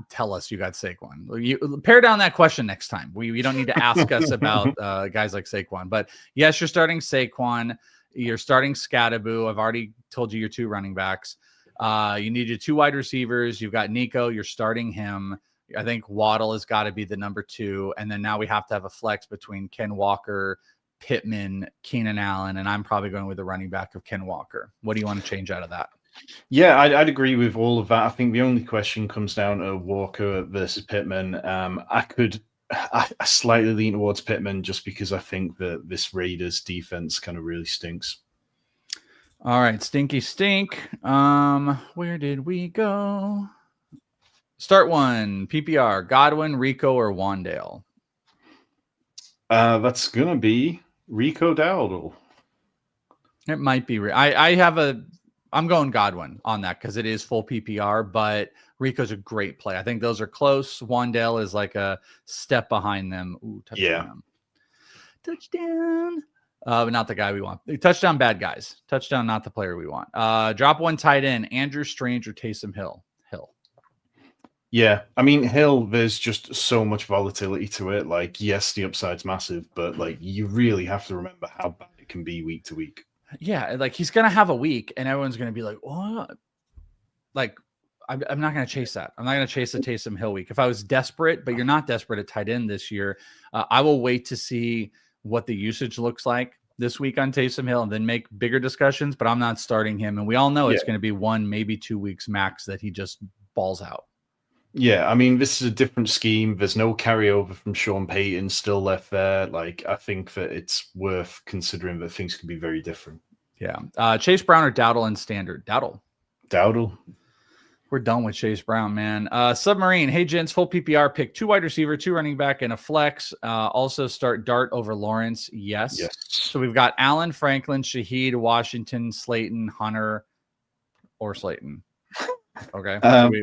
tell us you got Saquon. You pare down that question next time. We don't need to ask us about guys like Saquon. But yes, you're starting Saquon. You're starting Scattaboo. I've already told you your 2 running backs. You need your 2 wide receivers. You've got Nico. You're starting him. I think Waddle has got to be the number 2. And then now we have to have a flex between Ken Walker, Pittman, Keenan Allen, and I'm probably going with the running back of Ken Walker. What do you want to change out of that? Yeah, I'd agree with all of that. I think the only question comes down to Walker versus Pittman. I slightly lean towards Pittman just because I think that this Raiders defense kind of really stinks. All right, stinky stink. Where did we go? Start 1, PPR, Godwin, Rico, or Wandale? That's going to be Rico Dowdle. It might be. I'm going Godwin on that because it is full PPR, but Rico's a great play. I think those are close. Wandale is like a step behind them. Ooh, touchdown. Yeah. Touchdown. But not the guy we want. Touchdown, bad guys. Touchdown, not the player we want. Drop 1 tight end, Andrew Strange or Taysom Hill. Yeah, I mean, Hill, there's just so much volatility to it. Like, yes, the upside's massive, but like you really have to remember how bad it can be week to week. Yeah, like he's going to have a week and everyone's going to be like, what? Like, I'm not going to chase that. I'm not going to chase the Taysom Hill week. If I was desperate, but you're not desperate at tight end this year, I will wait to see what the usage looks like this week on Taysom Hill and then make bigger discussions, but I'm not starting him. And we all know it's going to be 1, maybe 2 weeks max that he just balls out. Yeah, I mean, this is a different scheme. There's no carryover from Sean Payton still left there. Like, I think that it's worth considering that things can be very different. Yeah. Chase Brown or Dowdle in standard? Dowdle. We're done with Chase Brown, man. Submarine. Hey, gents, full PPR pick 2 wide receiver, 2 running back, and a flex. Also start Dart over Lawrence. Yes. So we've got Allen, Franklin, Shaheed, Washington, Slayton, Hunter, or Slayton. Okay.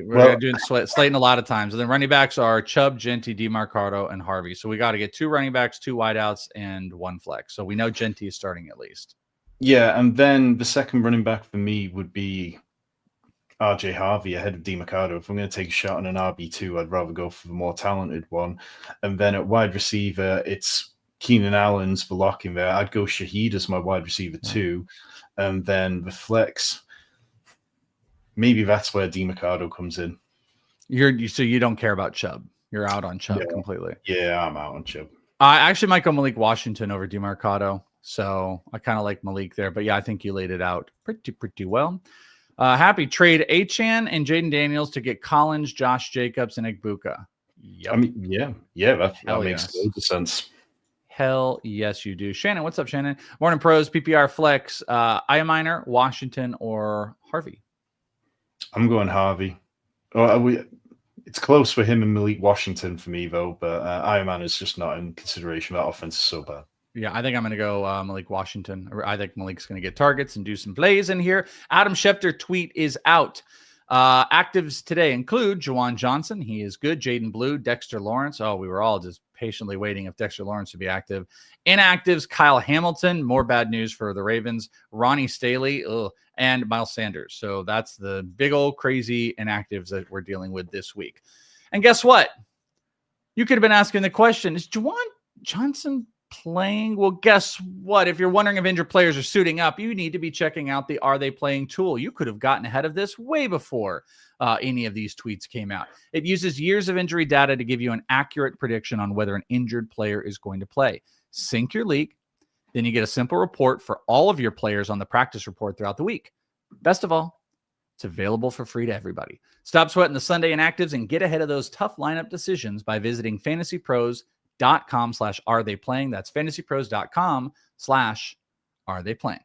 We're doing Slayton a lot of times. And then running backs are Chubb, Genty, DeMarcado, and Harvey. So we got to get 2 running backs, 2 wideouts, and 1 flex. So we know Genty is starting at least. Yeah, and then the second running back for me would be RJ Harvey ahead of DeMarcado. If I'm going to take a shot on an RB2, I'd rather go for the more talented one. And then at wide receiver, it's Keenan Allen's the lock in there. I'd go Shaheed as my wide receiver 2. And then the flex, maybe that's where DeMarcado comes in. So you don't care about Chubb. You're out on Chubb completely. Yeah, I'm out on Chubb. I actually might go Malik Washington over DeMarcado. So I kind of like Malik there. But yeah, I think you laid it out pretty well. Happy trade Achane and Jaden Daniels to get Collins, Josh Jacobs, and Igbuka. Yep. I mean, that makes loads of sense. Hell yes, you do. Shannon, what's up, Shannon? Morning Pros, PPR Flex, Iaminer, Washington, or Harvey? I'm going Harvey. It's close for him and Malik Washington for me, though, but Iaminer is just not in consideration. That offense is so bad. Yeah, I think I'm going to go Malik Washington. I think Malik's going to get targets and do some plays in here. Adam Schefter tweet is out. Actives today include Juwan Johnson. He is good. Jaden Blue, Dexter Lawrence. Oh, we were all just patiently waiting if Dexter Lawrence would be active. Inactives, Kyle Hamilton. More bad news for the Ravens. Ronnie Staley and Miles Sanders. So that's the big old crazy inactives that we're dealing with this week. And guess what? You could have been asking the question, is Juwan Johnson playing? Well, guess what? If you're wondering if injured players are suiting up, you need to be checking out the Are They Playing tool. You could have gotten ahead of this way before any of these tweets came out. It uses years of injury data to give you an accurate prediction on whether an injured player is going to play. Sync your league, then you get a simple report for all of your players on the practice report throughout the week. Best of all, it's available for free to everybody. Stop sweating the Sunday inactives and get ahead of those tough lineup decisions by visiting fantasypros.com/aretheyplaying. That's fantasypros.com/aretheyplaying.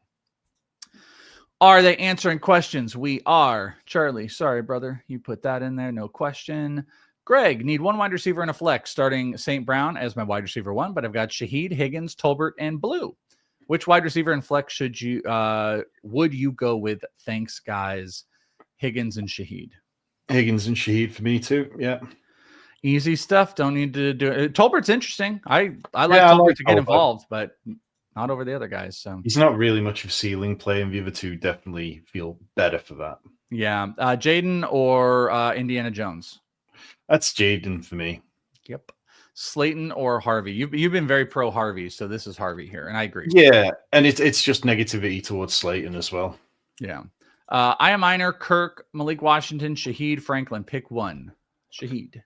Are they answering questions? We are. Charlie, sorry, brother. You put that in there. No question. Greg, need 1 wide receiver and a flex, starting St. Brown as my wide receiver 1, but I've got Shaheed, Higgins, Tolbert, and Blue. Which wide receiver and flex would you go with? Thanks, guys. Higgins and Shaheed. Higgins and Shaheed for me too. Yeah. Easy stuff. Don't need to do it. Tolbert's interesting. I like Tolbert to get involved, but not over the other guys. So he's not really much of a ceiling play, and the other two definitely feel better for that. Yeah. Jaden or Indiana Jones? That's Jaden for me. Yep. Slayton or Harvey? You've been very pro Harvey, so this is Harvey here, and I agree. Yeah, and it's just negativity towards Slayton as well. Yeah. Iaminer, Kirk, Malik Washington, Shaheed, Franklin. Pick 1. Shaheed.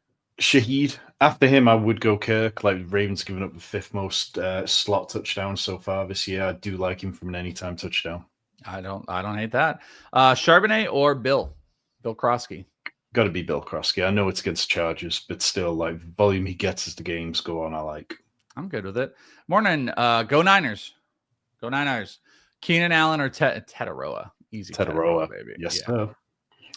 After him, I would go Kirk. Like Ravens giving up the 5th most slot touchdowns so far this year. I do like him from an anytime touchdown. I don't hate that. Charbonnet or Bill Krosky? Got to be Bill Krosky. I know it's against Chargers, but still, like volume he gets as the games go on, I like. I'm good with it. Morning, go Niners. Go Niners. Keenan Allen or Tetaroa? Easy Tetaroa, baby. Yes, yeah. sir.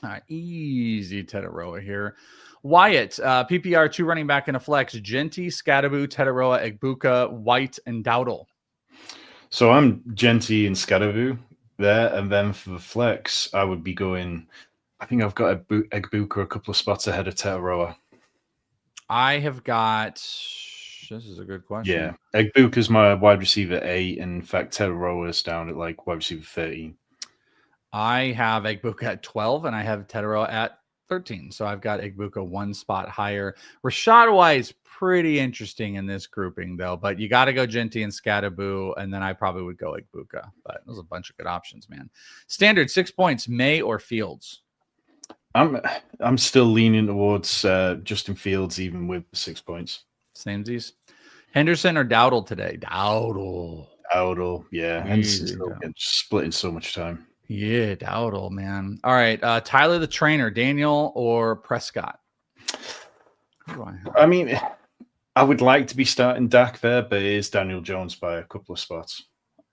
All right, easy Tetaroa here. Wyatt, PPR 2 running back and a flex. Genty, Scadaboo, Tetaroa, Egbuka, White, and Dowdle. So I'm Genty and Scadaboo there, and then for the flex, I would be going. I think I've got Egbuka a couple of spots ahead of Tetaroa. I have got. This is a good question. Yeah, Egbuka is my wide receiver 8. In fact, Tetaroa is down at like wide receiver 13. I have Egbuka at 12, and I have Tetaroa at 13. So I've got Egbuka 1 spot higher. Rashad White's pretty interesting in this grouping, though. But you got to go Genty and Scadaboo, and then I probably would go Egbuka. But there's a bunch of good options, man. Standard 6 points, May or Fields? I'm still leaning towards Justin Fields, even with the 6 points. Samesies. Henderson or Dowdle today? Dowdle. Dowdle, yeah. Henderson's still getting splitting so much time. Yeah, Dowdle, man. All right. Tyler the trainer, Daniel or Prescott? I mean, I would like to be starting Dak there, but it is Daniel Jones by a couple of spots.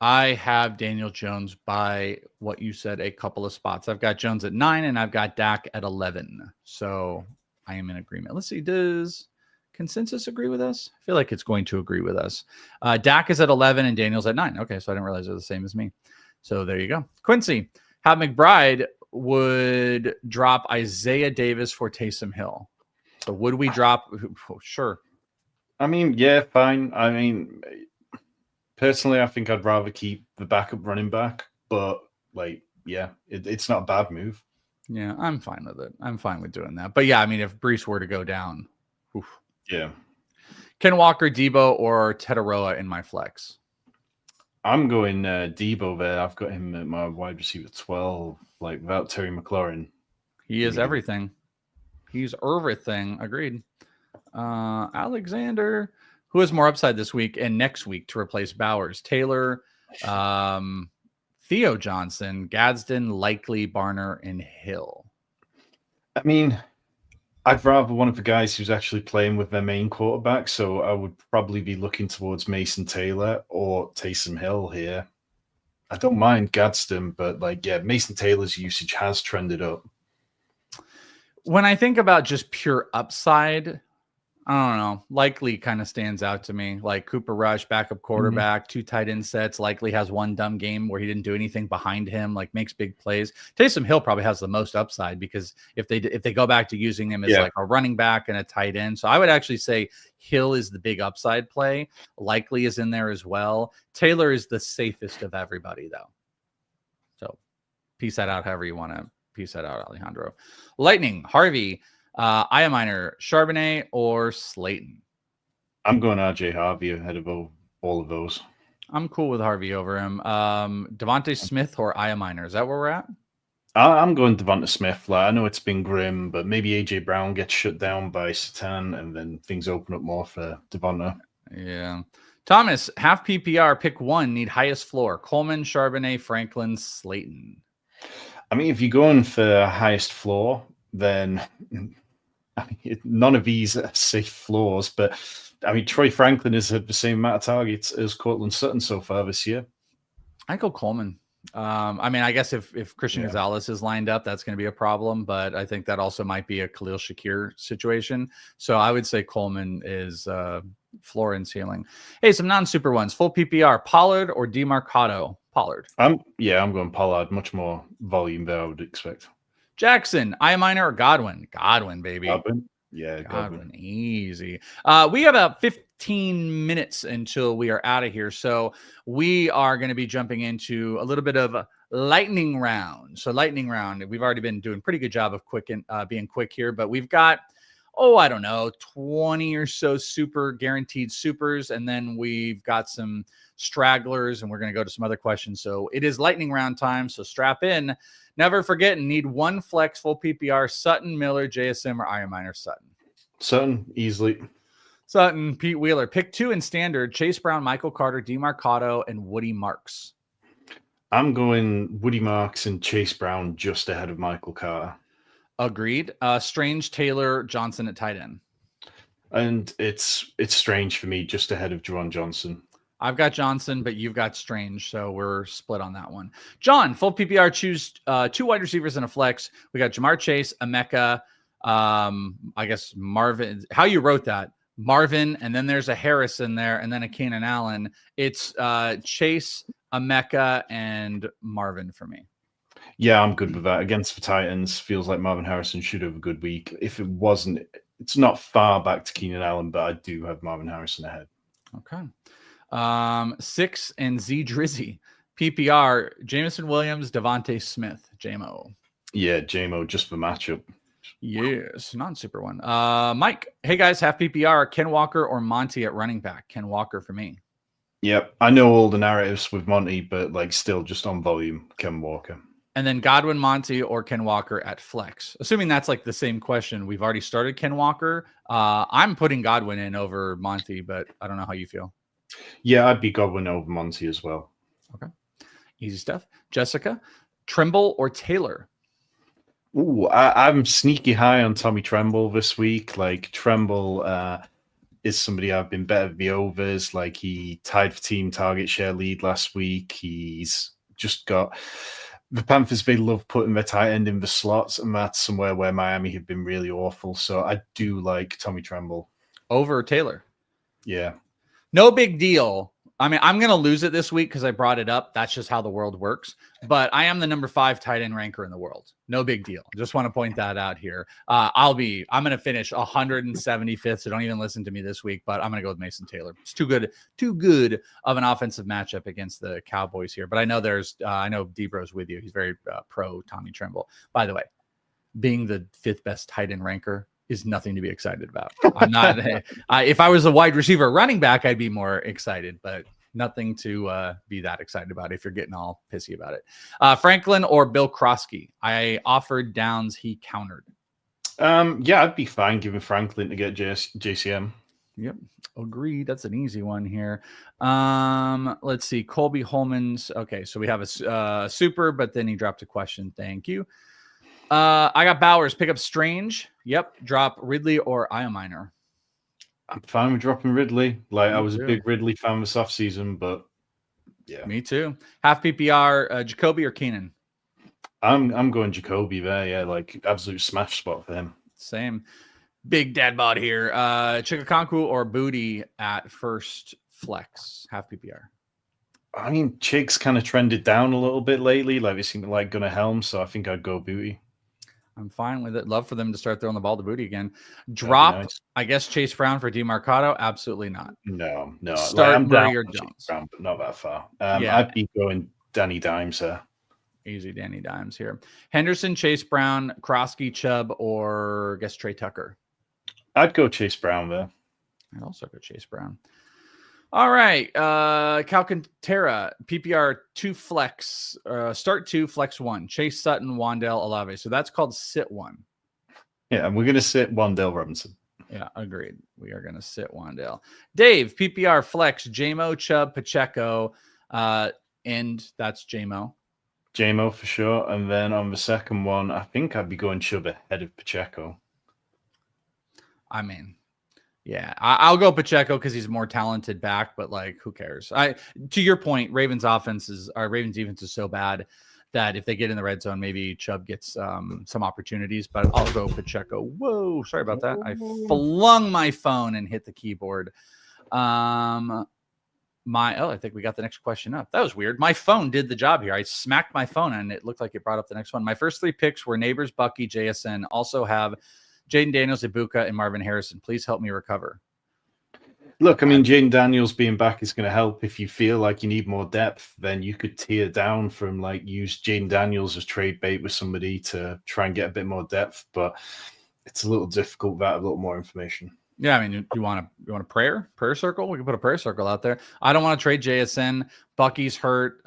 I have Daniel Jones by what you said, a couple of spots. I've got Jones at 9 and I've got Dak at 11. So I am in agreement. Let's see. Does consensus agree with us? I feel like it's going to agree with us. Dak is at 11 and Daniel's at 9. Okay. So I didn't realize they're the same as me. So there you go. Quincy, how McBride would drop Isaiah Davis for Taysom Hill. So would we drop? Oh, sure. I mean, yeah, fine. I mean, personally, I think I'd rather keep the backup running back, but like, yeah, it's not a bad move. Yeah, I'm fine with it. I'm fine with doing that. But yeah, I mean, if Brees were to go down, oof. Yeah. Ken Walker, Debo, or Tetaroa in my flex? I'm going Debo there. I've got him at my wide receiver 12, like without Terry McLaurin. He is everything. He's everything. Agreed. Alexander, who has more upside this week and next week to replace Bowers? Taylor, Theo Johnson, Gadsden, Likely, Barner, and Hill. I mean, I'd rather one of the guys who's actually playing with their main quarterback, so I would probably be looking towards Mason Taylor or Taysom Hill here. I don't mind Gadsden, but like, yeah, Mason Taylor's usage has trended up. When I think about just pure upside, I don't know. Likely kind of stands out to me. Like Cooper Rush, backup quarterback, 2 tight end sets. Likely has one dumb game where he didn't do anything behind him, like makes big plays. Taysom Hill probably has the most upside because if they go back to using him as like a running back and a tight end. So I would actually say Hill is the big upside play. Likely is in there as well. Taylor is the safest of everybody, though. So piece that out however you want to piece that out, Alejandro. Lightning, Harvey, Iaminer, Charbonnet, or Slayton? I'm going RJ Harvey ahead of all of those. I'm cool with Harvey over him. Devontae Smith or Iaminer? Is that where we're at? I'm going Devonta Smith. Like, I know it's been grim, but maybe AJ Brown gets shut down by Satan, and then things open up more for Devonta. Yeah. Thomas, half PPR, pick one, need highest floor. Coleman, Charbonnet, Franklin, Slayton. I mean, if you're going for highest floor, then I mean, none of these are safe floors. But I mean, Troy Franklin has had the same amount of targets as Cortland Sutton so far this year. I go Coleman. I mean, I guess if Christian Gonzalez is lined up, that's going to be a problem. But I think that also might be a Khalil Shakir situation. So I would say Coleman is floor and ceiling. Hey, some non-super ones. Full PPR, Pollard or DeMarcado? Pollard. I'm going Pollard. Much more volume there, I would expect. Jackson, Iaminer or Godwin? Godwin, baby. Godwin. Yeah, Godwin. Easy. We have about 15 minutes until we are out of here. So we are going to be jumping into a little bit of a lightning round. So lightning round, we've already been doing a pretty good job of being quick here, but we've got, I don't know, 20 or so super guaranteed supers. And then we've got some stragglers and we're going to go to some other questions. So it is lightning round time. So strap in. Never forget, need one flex full PPR, Sutton, Miller, JSM, or Iaminer. Sutton, easily. Sutton, Pete Wheeler. Pick two in standard, Chase Brown, Michael Carter, DeMarcado, and Woody Marks. I'm going Woody Marks and Chase Brown just ahead of Michael Carter. Agreed. Strange, Taylor, Johnson at tight end. And it's Strange for me just ahead of Juwan Johnson. I've got Johnson, but you've got Strange, so we're split on that one. John, full PPR, choose 2 wide receivers and a flex. We got Jamar Chase, Emeka, I guess Marvin. How you wrote that? Marvin, and then there's a Harris in there, and then a Keenan Allen. It's Chase, Emeka, and Marvin for me. Yeah, I'm good with that. Against the Titans, feels like Marvin Harrison should have a good week. If it wasn't, it's not far back to Keenan Allen, but I do have Marvin Harrison ahead. Okay. 6 and Z Drizzy. PPR, Jameson Williams, Devontae Smith, JMO. Yeah, JMO, just for matchup. Yes, non-super one. Mike, hey guys, half PPR, Ken Walker or Monty at running back? Ken Walker for me. Yep, I know all the narratives with Monty, but like still just on volume, Ken Walker. And then Godwin, Monty, or Ken Walker at flex. Assuming that's like the same question. We've already started Ken Walker. I'm putting Godwin in over Monty, but I don't know how you feel. Yeah, I'd be Godwin over Monty as well. Okay. Easy stuff. Jessica, Trimble or Taylor? Ooh, I'm sneaky high on Tommy Tremble this week. Like Tremble is somebody I've been betting the overs. Like he tied for team target share lead last week. He's just got the Panthers. They love putting their tight end in the slots, and that's somewhere where Miami have been really awful. So I do like Tommy Tremble over Taylor. Yeah, no big deal. I mean, I'm going to lose it this week because I brought it up. That's just how the world works. But I am the number 5 tight end ranker in the world. No big deal. Just want to point that out here. I'm going to finish 175th. So don't even listen to me this week, but I'm going to go with Mason Taylor. It's too good of an offensive matchup against the Cowboys here. But I know I know Debro's with you. He's very pro Tommy Tremble. By the way, being the 5th best tight end ranker is nothing to be excited about. I'm not. If I was a wide receiver running back, I'd be more excited, but nothing to be that excited about if you're getting all pissy about it. Franklin or Bill Krosky? I offered downs. He countered. Yeah, I'd be fine giving Franklin to get JCM. Yep. Agreed. That's an easy one here. Let's see. Colby Holman's. Okay. So we have a super, but then he dropped a question. Thank you. I got Bowers. Pick up Strange. Yep. Drop Ridley or Iominer. I'm fine with dropping Ridley. Like, I was a big Ridley fan this offseason, but yeah. Me too. Half PPR, Jacoby or Keenan? I'm going Jacoby there. Yeah, like absolute smash spot for him. Same. Big dad bod here. Chikakonku or Booty at first flex, half PPR. I mean, Chig's kind of trended down a little bit lately. Like, they seem to like Gunnar Helm, so I think I'd go Booty. I'm fine with it. Love for them to start throwing the ball to Booty again. Drop, nice. I guess, Chase Brown for DeMarcado? Absolutely not. No. Start like, Murray or Jones. Brown, but not that far. I'd be going Danny Dimes there. Easy Danny Dimes here. Henderson, Chase Brown, Krosky, Chubb, or I guess Trey Tucker? I'd go Chase Brown there. I'd also go Chase Brown. All right. Calcantera, PPR 2 flex, start 2, flex 1. Chase Sutton, Wandale, Olave. So that's called sit 1. Yeah, and we're going to sit Wandale Robinson. Yeah, agreed. We are going to sit Wandale. Dave, PPR flex, JMO, Chubb, Pacheco, and that's JMO. JMO for sure. And then on the second one, I think I'd be going Chubb ahead of Pacheco. I mean, yeah, I'll go Pacheco because he's more talented back, but like, who cares? To your point, Ravens defense is so bad that if they get in the red zone, maybe Chubb gets some opportunities, but I'll go Pacheco. Whoa, sorry about that. I flung my phone and hit the keyboard. I think we got the next question up. That was weird. My phone did the job here. I smacked my phone and it looked like it brought up the next one. My first 3 picks were Neighbors, Bucky, JSN. Also have Jaden Daniels, Ibuka, and Marvin Harrison. Please help me recover. Look, I mean, Jaden Daniels being back is going to help. If you feel like you need more depth, then you could tear down from use Jaden Daniels as trade bait with somebody to try and get a bit more depth. But it's a little difficult without a little more information. Yeah, I mean, you want a prayer circle? We can put a prayer circle out there. I don't want to trade JSN. Bucky's hurt.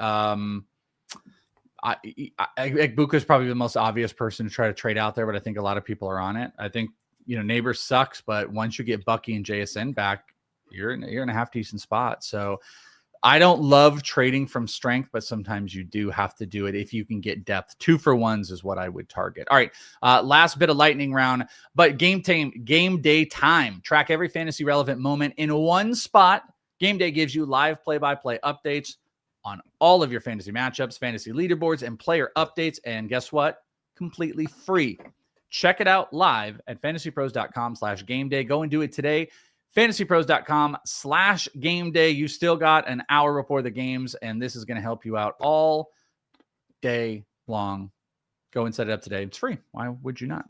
Ibuka is probably the most obvious person to try to trade out there, but I think a lot of people are on it. I think Neighbors sucks, but once you get Bucky and JSN back, you're in a half decent spot. So I don't love trading from strength, but sometimes you do have to do it if you can get depth. 2-for-1s is what I would target. All right, last bit of lightning round, but game day time. Track every fantasy relevant moment in one spot. Game day gives you live play-by-play updates on all of your fantasy matchups, fantasy leaderboards, and player updates. And guess what? Completely free. Check it out live at fantasypros.com/gameday. Go and do it today. fantasypros.com/gameday. You still got an hour before the games, and this is going to help you out all day long. Go and set it up today. It's free. Why would you not?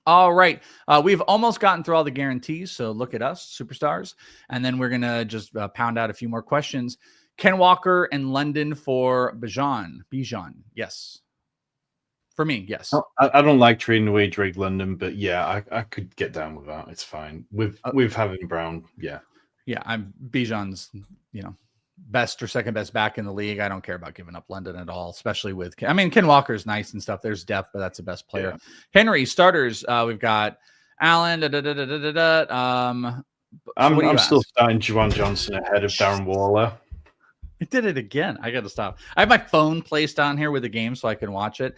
All right. We've almost gotten through all the guarantees, so look at us, superstars. And then we're going to just pound out a few more questions. Ken Walker and London for Bijan. Yes. For me, yes. I don't like trading away Drake London, but yeah, I could get down with that. It's fine. With having Brown, yeah. Yeah, Bijan's, best or second best back in the league. I don't care about giving up London at all, especially with, I mean, Ken Walker's nice and stuff. There's depth, but that's the best player. Yeah. Henry starters. We've got Allen. I'm still starting Juwan Johnson ahead of Darren Waller. I did it again. I got to stop. I have my phone placed on here with the game so I can watch it.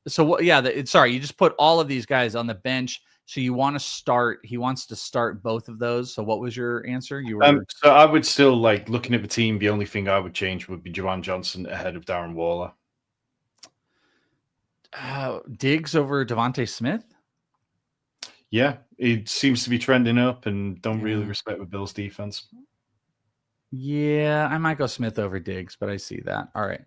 So yeah, sorry, you just put all of these guys on the bench. So you want to start, he wants to start both of those. So what was your answer? You were so I would still like looking at the team. The only thing I would change would be Juwan Johnson ahead of Darren Waller. Diggs over Devontae Smith. Yeah, it seems to be trending up and don't really respect the Bills defense. Yeah, I might go Smith over Diggs, but I see that. All right.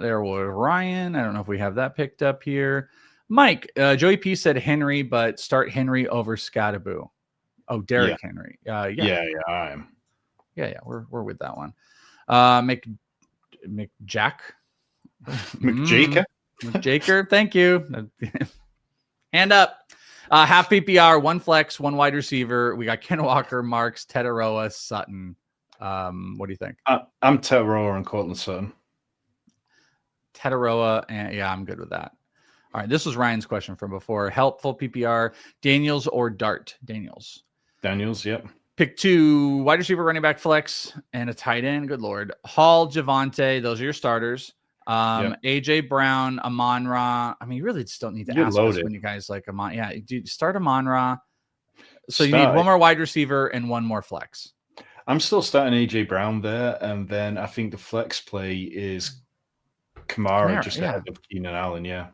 There was Ryan. I don't know if we have that picked up here. Mike, Joey P said Henry, but start Henry over Scadaboo. Oh, Derrick Henry. I am. Yeah, we're with that one. McJack. McJaker, thank you. Hand up. Half PPR, one flex, one wide receiver. We got Ken Walker, Marks, Tetaroa, Sutton. What do you think? I'm Tetaroa and Cortland Sutton. Tetaroa, and I'm good with that. All right, this was Ryan's question from before. Helpful PPR, Daniels or Dart? Daniels, yep. Pick 2, wide receiver, running back, flex, and a tight end. Good Lord. Hall, Javonte, those are your starters. AJ Brown, Amon-Ra. I mean, you really just don't need to ask us when you guys like Amon. Yeah, dude, start Amon-Ra. So you need one more wide receiver and one more flex. I'm still starting AJ Brown there, and then I think the flex play is Kamara just ahead of Keenan Allen. Yeah.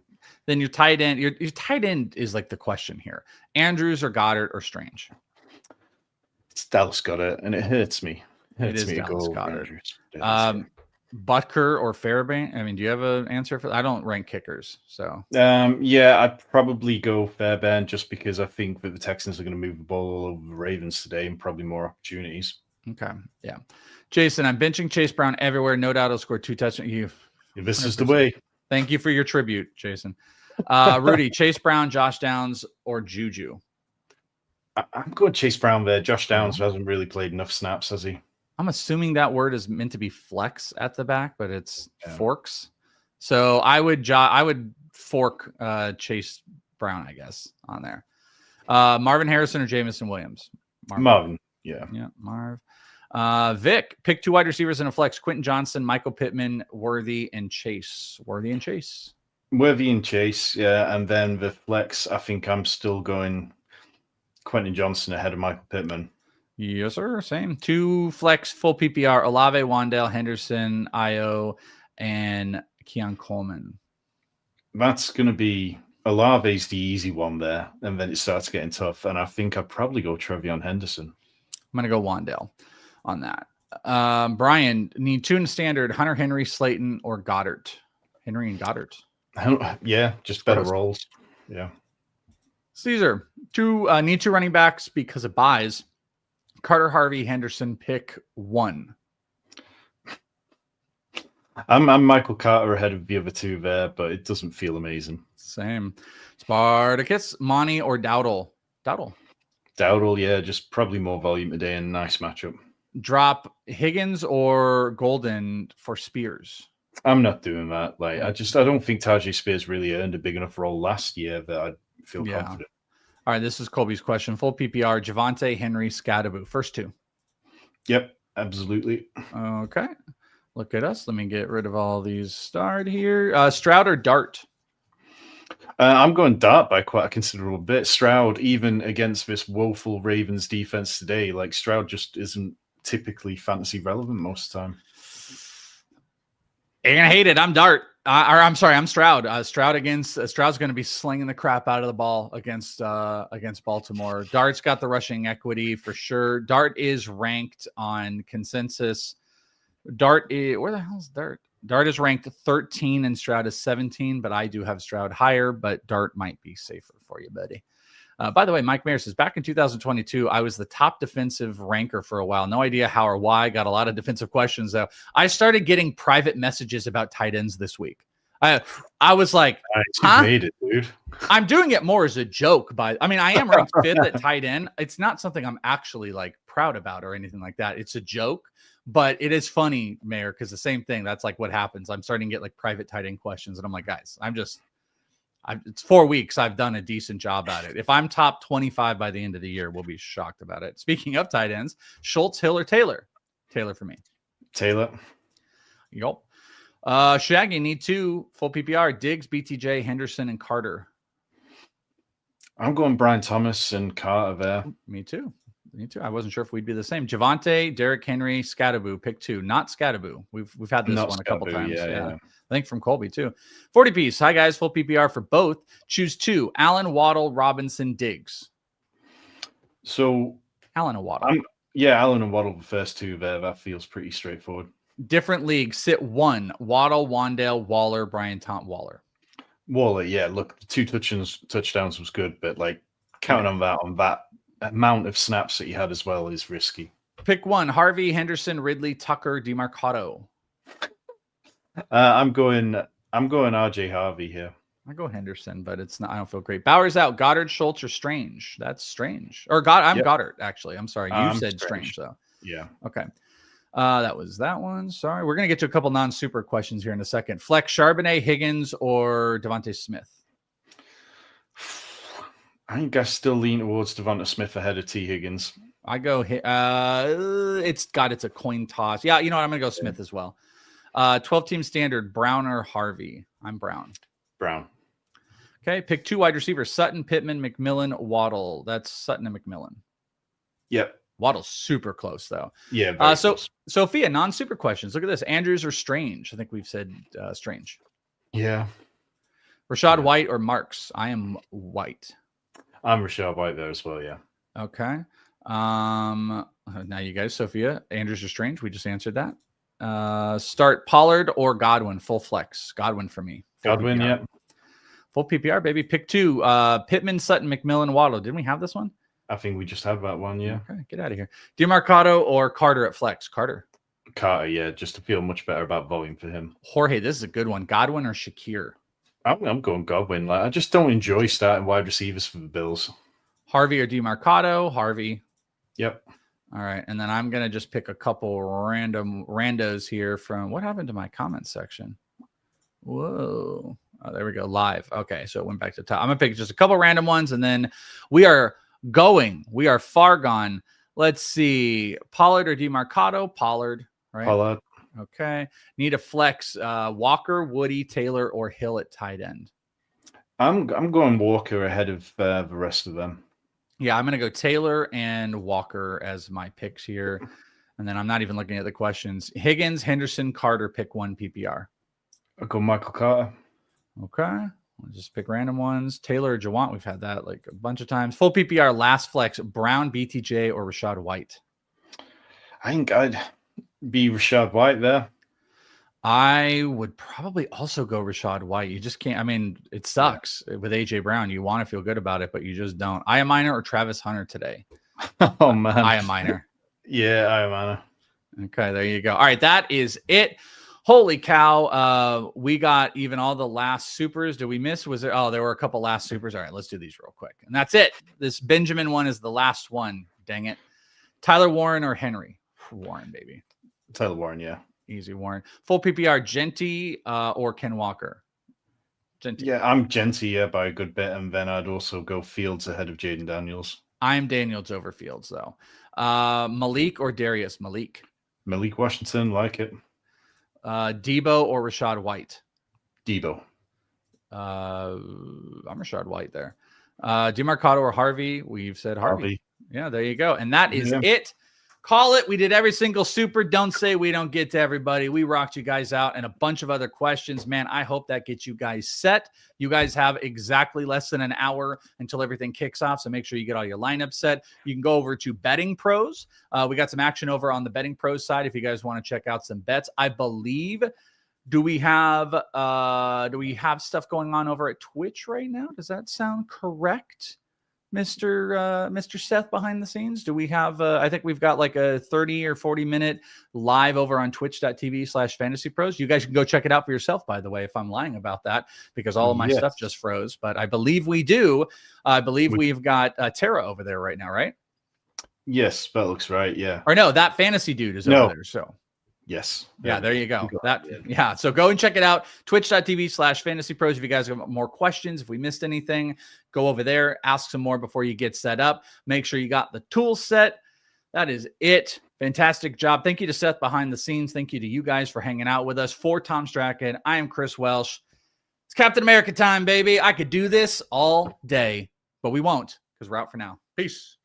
Then your tight end, your tight end is like the question here: Andrews or Goddard or Strange. It's Dallas Goddard, and it hurts me. It is Dallas Goddard. Butker or Fairbairn? I mean, do you have an answer for that? I don't rank kickers, so. I'd probably go Fairbairn just because I think that the Texans are going to move the ball all over the Ravens today and probably more opportunities. Okay, yeah. Jason, I'm benching Chase Brown everywhere. No doubt he'll score 2 touchdowns. This is the way. Thank you for your tribute, Jason. Rudy, Chase Brown, Josh Downs, or Juju? I'm going Chase Brown there. Josh Downs hasn't really played enough snaps, has he? I'm assuming that word is meant to be flex at the back, but it's forks. So I would fork Chase Brown, I guess, on there. Marvin Harrison or Jamison Williams? Marvin. Yeah, Marv. Vic, pick 2 wide receivers in a flex: Quentin Johnson, Michael Pittman, Worthy, and Chase. Worthy and Chase, yeah. And then the flex, I think I'm still going Quentin Johnson ahead of Michael Pittman. Yes, sir. Same. 2 flex, full PPR: Olave, Wandale, Henderson, Io, and Keon Coleman. That's going to be Olave's the easy one there, and then it starts getting tough. And I think I'd probably go Trevion Henderson. I'm going to go Wandale on that. Brian, need 2 in standard: Hunter Henry, Slayton, or Goddard? Henry and Goddard. Yeah, just better roles. Yeah. Caesar, need 2 running backs because of buys: Carter, Harvey, Henderson. Pick 1. I'm Michael Carter ahead of the other 2 there, but it doesn't feel amazing. Same. Spartacus, Monty, or Dowdle? Dowdle, yeah, just probably more volume today and nice matchup. Drop Higgins or Golden for Spears? I'm not doing that. I don't think Tajay Spears really earned a big enough role last year that I'd feel confident. All right, this is Colby's question. Full PPR: Javonte, Henry, Scadaboo. First 2. Yep, absolutely. Okay. Look at us. Let me get rid of all these starred here. Stroud or Dart? I'm going Dart by quite a considerable bit. Stroud, even against this woeful Ravens defense today, Stroud just isn't typically fantasy relevant most of the time. You're gonna hate it. I'm Dart. I'm Stroud. Stroud's going to be slinging the crap out of the ball against Baltimore. Dart's got the rushing equity for sure. Dart is ranked on consensus. Where the hell is Dart? Dart is ranked 13 and Stroud is 17, but I do have Stroud higher, but Dart might be safer for you, buddy. By the way, Mike Mayer says, back in 2022, I was the top defensive ranker for a while. No idea how or why. Got a lot of defensive questions, though. I started getting private messages about tight ends this week. I was like, you made it, dude. I'm doing it more as a joke. I am ranked 5th at tight end. It's not something I'm actually like proud about or anything like that. It's a joke, but it is funny, Mayor, because the same thing. That's like what happens. I'm starting to get like private tight end questions, and I'm like, guys, it's 4 weeks. I've done a decent job at it. If I'm top 25 by the end of the year, we'll be shocked about it. Speaking of tight ends, Schultz, Hill, or Taylor? Taylor for me. Taylor. Yup. Shaggy, need 2 full PPR. Diggs, BTJ, Henderson, and Carter. I'm going Brian Thomas and Carter there. Me too. I wasn't sure if we'd be the same. Javante, Derrick Henry, Scattaboo, pick 2. Not Scattaboo. We've had this one a couple times. Yeah. I think from Colby too. 40 piece. Hi guys, full PPR for both. Choose 2. Allen, Waddle, Robinson, Diggs. So Allen and Waddle. Allen and Waddle the first 2 there. That feels pretty straightforward. Different league. Sit 1. Waddle, Wandale, Waller, Brian Waller. Waller, yeah. Look, the 2 touchdowns was good, but like counting on that amount of snaps that he had as well is risky. Pick 1. Harvey, Henderson, Ridley, Tucker, DeMarcado. I'm going RJ Harvey here. I go Henderson, but it's not. I don't feel great. Bowers out. Goddard, Schultz, or Strange. That's Strange. Or Goddard. Actually, I'm sorry. You said Strange though. Yeah. Okay. That was that one. Sorry. We're gonna get to a couple non-super questions here in a second. Flex, Charbonnet, Higgins, or Devontae Smith. I think I still lean towards Devonta Smith ahead of T. Higgins. I go. It's a coin toss. Yeah. You know what? I'm gonna go Smith as well. 12-team standard. Brown or Harvey? I'm Brown. Okay, pick 2 wide receivers: Sutton, Pittman, McMillan, Waddle. That's Sutton and McMillan. Yep. Waddle's super close though. Yeah. Close. Sophia, non-super questions. Look at this: Andrews or Strange? I think we've said Strange. Yeah. Rashad White or Marks? I am White. I'm Rashad White there as well. Yeah. Okay. Now you guys, Sophia, Andrews or Strange? We just answered that. Start Pollard or Godwin? Full flex. Godwin for me. Godwin, yeah. Full PPR, baby. Pick 2. Pittman, Sutton, McMillan, Waddle. Didn't we have this one? I think we just had that one, yeah. Okay, get out of here. DeMarcado or Carter at flex? Carter, yeah, just to feel much better about voting for him. Jorge, this is a good one. Godwin or Shakir? I'm going Godwin. Like, I just don't enjoy starting wide receivers for the Bills. Harvey or DeMarcado? Harvey. Yep. All right, and then I'm going to just pick a couple random randos here from what happened to my comment section? Whoa. Oh, there we go. Live. Okay, so it went back to the top. I'm going to pick just a couple random ones, and then we are far gone. Let's see. Pollard or DeMarcado? Pollard, right? Pollard. Okay. Need a flex. Walker, Woody, Taylor, or Hill at tight end? I'm going Walker ahead of the rest of them. Yeah, I'm going to go Taylor and Walker as my picks here. And then I'm not even looking at the questions. Higgins, Henderson, Carter, pick 1 PPR. I'll go Michael Carter. Okay. We'll just pick random ones. Taylor or Jawant, we've had that like a bunch of times. Full PPR, last flex, Brown, BTJ, or Rashad White? I think I'd be Rashad White there. I would probably also go Rashad White. You just can't. I mean, it sucks with AJ Brown. You want to feel good about it, but you just don't. I am Minor or Travis Hunter today? Oh, man. I am Minor. Yeah, I am Minor. Okay, there you go. All right, that is it. Holy cow. We got even all the last supers. Did we miss? Was there? Oh, there were a couple last supers. All right, let's do these real quick. And that's it. This Benjamin one is the last one. Dang it. Tyler Warren or Henry? Warren, baby. Tyler Warren, yeah. Easy Warren. Full PPR, Genty or Ken Walker? Genty. Yeah, I'm Genty by a good bit. And then I'd also go Fields ahead of Jaden Daniels. I'm Daniels over Fields, though. Malik or Darius? Malik Washington, like it. Debo or Rashad White? Debo. I'm Rashad White there. DeMarcado or Harvey? We've said Harvey. Yeah, there you go. And that is it. Call it. We did every single super. Don't say we don't get to everybody. We rocked you guys out and a bunch of other questions. Man, I hope that gets you guys set. You guys have exactly less than an hour until everything kicks off. So make sure you get all your lineups set. You can go over to Betting Pros. We got some action over on the Betting Pros side if you guys want to check out some bets. I believe, do we have stuff going on over at Twitch right now? Does that sound correct? Mr. Seth behind the scenes? Do we have, I think we've got like a 30 or 40 minute live over on twitch.tv/FantasyPros. You guys can go check it out for yourself, by the way, if I'm lying about that, because all of my stuff just froze, but I believe we do. I believe we've got Tara over there right now, right? Yes, that looks right. Yeah. Or no, that fantasy dude is over there. So yes. Yeah, there you go. Yeah. So go and check it out. Twitch.tv/FantasyPros. If you guys have more questions, if we missed anything, go over there, ask some more before you get set up. Make sure you got the tool set. That is it. Fantastic job. Thank you to Seth behind the scenes. Thank you to you guys for hanging out with us. For Tom Strachan, I am Chris Welsh. It's Captain America time, baby. I could do this all day, but we won't because we're out for now. Peace.